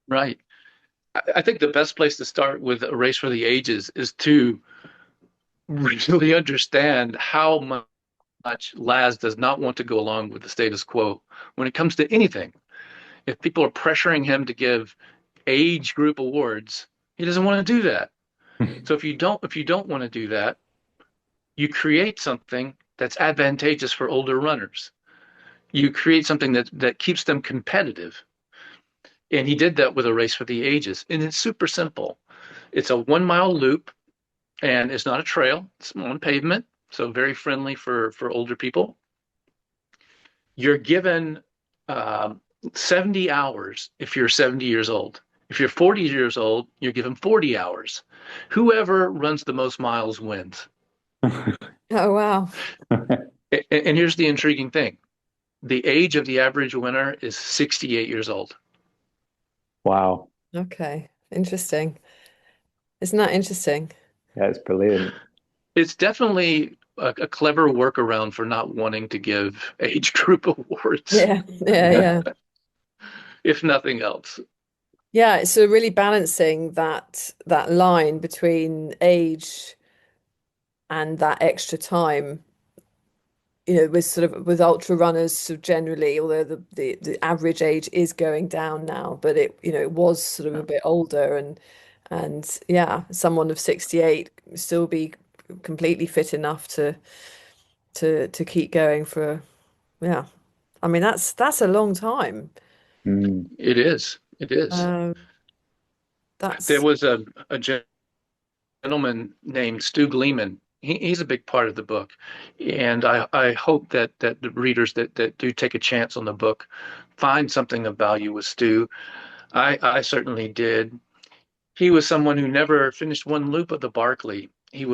Right. I think the best place to start with a Race for the Ages is to really understand how much Laz does not want to go along with the status quo when it comes to anything. If people are pressuring him to give age group awards, he doesn't want to do that. So if you don't want to do that, you create something that's advantageous for older runners. You create something that keeps them competitive. And he did that with a Race for the Ages. And it's super simple. It's a 1 mile loop, and it's not a trail. It's on pavement, so very friendly for older people. You're given 70 hours if you're 70 years old. If you're 40 years old, you're given 40 hours. Whoever runs the most miles wins. Oh, wow. And here's the intriguing thing. The age of the average winner is 68 years old. Wow. Okay. Interesting. Isn't that interesting? Yeah, it's brilliant. It's definitely a clever workaround for not wanting to give age group awards. Yeah. If nothing else. Yeah, so really balancing that line between age and that extra time, with ultra runners sort of generally, although the average age is going down now, but it was sort of a bit older, and yeah, someone of 68 still be completely fit enough to keep going for, yeah. I mean, that's a long time. It is. It is. There That's was a gentleman named Stu Gleeman. He's a big part of the book. And I hope that the readers that do take a chance on the book find something of value with Stu. I certainly did. He was someone who never finished one loop of the Barkley. He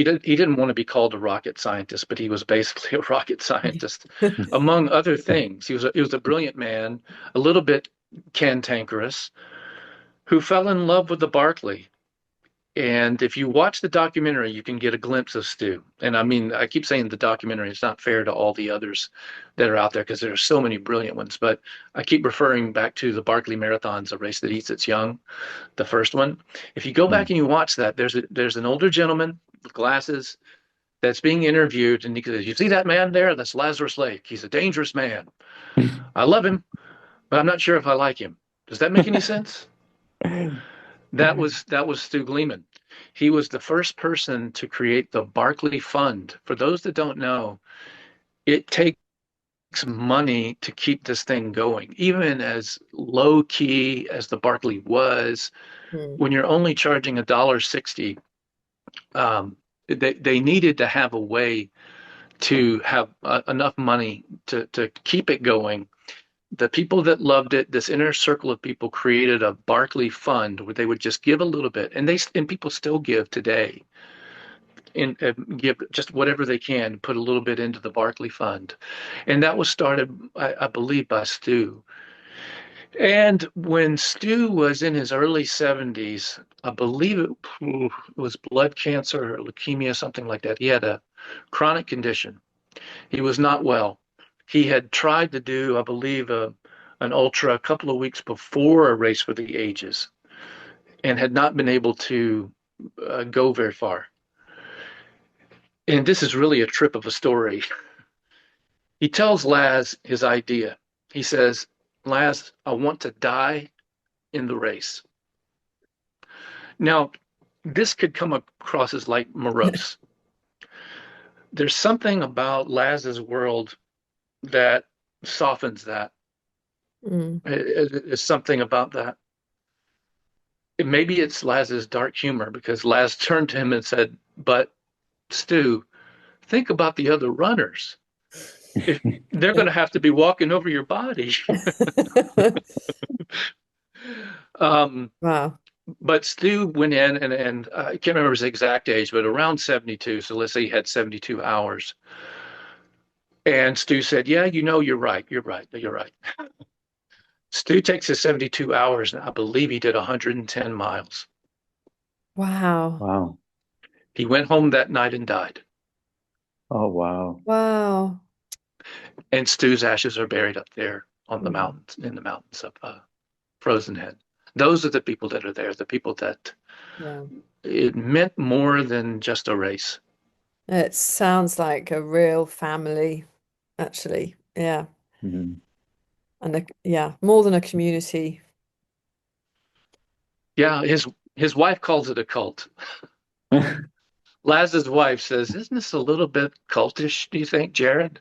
didn't want to be called a rocket scientist, but he was basically a rocket scientist, among other things. He was a brilliant man, a little bit cantankerous, who fell in love with the Barkley. And if you watch the documentary, you can get a glimpse of Stu. And I mean, I keep saying the documentary, it's not fair to all the others that are out there, because there are so many brilliant ones. But I keep referring back to the Barkley Marathons, A Race That Eats Its Young, the first one. If you go back and you watch that, there's an older gentleman with glasses that's being interviewed, and he says, "You see that man there? That's Lazarus Lake. He's a dangerous man. I love him, but I'm not sure if I like him." Does that make any sense? That was Stu Gleeman. He was the first person to create the Barkley Fund. For those that don't know, it takes money to keep this thing going. Even as low key as the Barkley was, Mm. When you're only charging $1.60, they needed to have a way to have enough money to keep it going. The people that loved it, this inner circle of people created a Barkley fund where they would just give a little bit, and people still give today, and give just whatever they can, put a little bit into the Barkley fund, and that was started, I believe, by Stu. And when Stu was in his early 70s, I believe it was blood cancer or leukemia, something like that. He had a chronic condition. He was not well. He had tried to do, I believe, an ultra a couple of weeks before a race for the ages and had not been able to go very far. And this is really a trip of a story. He tells Laz his idea. He says, Laz, I want to die in the race. Now, this could come across as like morose. There's something about Laz's world that softens that. Mm. There's something about that. Maybe it's Laz's dark humor because Laz turned to him and said, but Stu, think about the other runners. If they're going to have to be walking over your body. um, Wow. but Stu went in and I can't remember his exact age, but around 72. So let's say he had 72 hours. And Stu said, yeah, you're right. You're right. You're right. Stu takes his 72 hours, and I believe he did 110 miles. Wow. Wow. He went home that night and died. Oh, wow. Wow. And Stu's ashes are buried up there on the Mm. mountains, in the mountains of Frozen Head. Those are the people that are there, the people that Yeah. it meant more than just a race. It sounds like a real family, actually. Yeah. Mhm. And yeah, more than a community. Yeah, his wife calls it a cult. Laz's wife says, "Isn't this a little bit cultish, do you think, Jared?"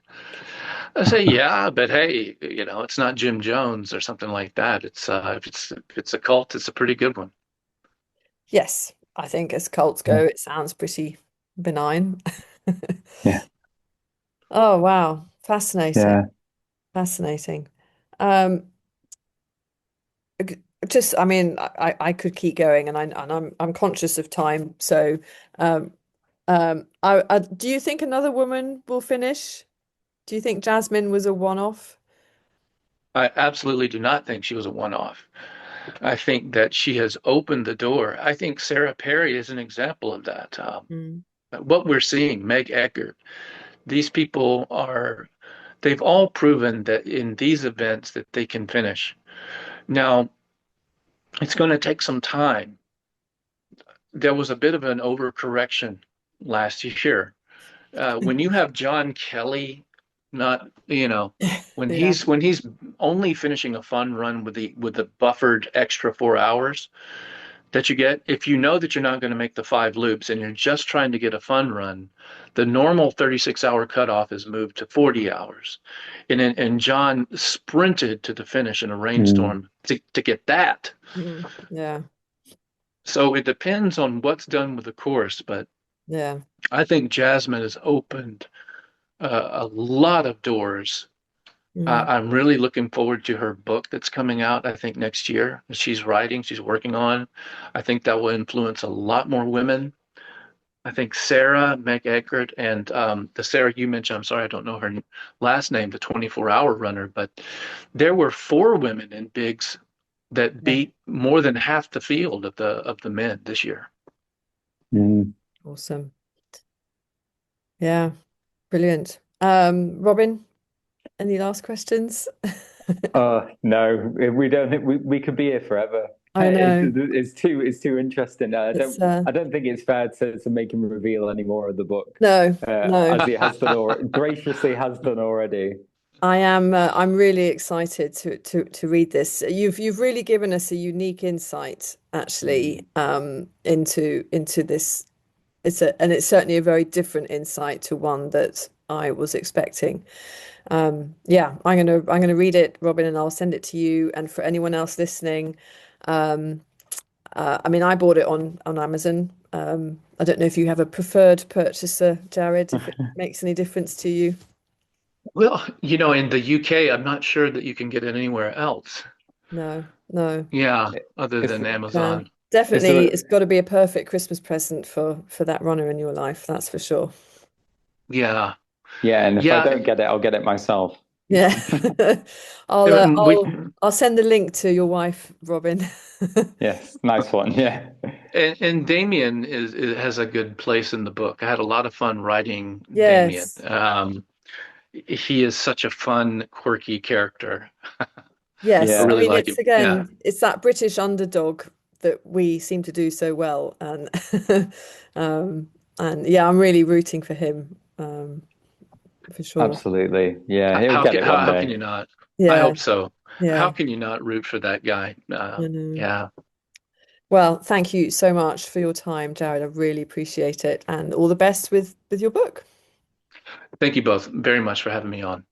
I say, "Yeah, but hey, it's not Jim Jones or something like that. It's if it's a cult, it's a pretty good one." Yes, I think as cults Yeah. go, it sounds pretty benign. Yeah. Oh, wow. Fascinating. Yeah. Fascinating. Um, g- just, I mean, I could keep going and I'm conscious of time. So, um, do you think another woman will finish? Do you think Jasmine was a one-off? I absolutely do not think she was a one-off. I think that she has opened the door. I think Sarah Perry is an example of that. Mm. What we're seeing, Meg Eckert, these they've all proven that in these events that they can finish. Now, it's going to take some time. There was a bit of an overcorrection last year. When you have John Kelly, not, Yeah. when he's only finishing a fun run with the buffered extra 4 hours that you get, if you know that you're not going to make the 5 loops and you're just trying to get a fun run, the normal 36-hour cutoff is moved to 40 hours. And John sprinted to the finish in a Mm. rainstorm to get that. Mm. Yeah. So it depends on what's done with the course, but Yeah. I think Jasmine has opened a lot of doors. Mm. I'm really looking forward to her book that's coming out, I think next year, that she's working on. I think that will influence a lot more women. I think Sarah, Meg Eckert, and the Sarah you mentioned, I'm sorry, I don't know her last name, the 24-hour runner, but there were 4 women in bigs that Yeah. beat more than half the field of the men this year. Mm. Awesome. Yeah. Brilliant. Robin, any last questions? Oh no, we don't think we could be here forever. I know. It's too interesting. It's I don't think it's fair to make him reveal any more of the book, no, no. as he has done already, graciously has done already. I'm really excited to read this. You've really given us a unique insight actually Mm. into this. It's certainly a very different insight to one that I was expecting. Yeah, I'm gonna read it, Robin, and I'll send it to you and for anyone else listening. Um, I mean, I bought it on Amazon. I don't know if you have a preferred purchaser, Jared, if it makes any difference to you. Well, in the UK, I'm not sure that you can get it anywhere else. No, no. Yeah, other Is than Yeah, Amazon. is definitely, there it's got to be a perfect Christmas present for that runner in your life. That's for sure. Yeah. yeah, and if I Yeah. don't get it, I'll get it myself. Yeah, I'll uh, And we I'll I'll send the link to your wife, Robin. Yes, nice one. Yeah. and Damien has a good place in the book. I had a lot of fun writing Damien. Yes, He is such a fun, quirky character. I yes. I Yeah, really mean, like it's him. Yeah. again, it's that British underdog that we seem to do so well, and um, and yeah, I'm really rooting for him, for sure. absolutely. Yeah, he'll get it one How can day. you not? I Yeah, hope so. How yeah, can you not root for that guy? I know. Yeah. Well, thank you so much for your time, Jared. I really appreciate it, and all the best with your book. Thank you both very much for having me on.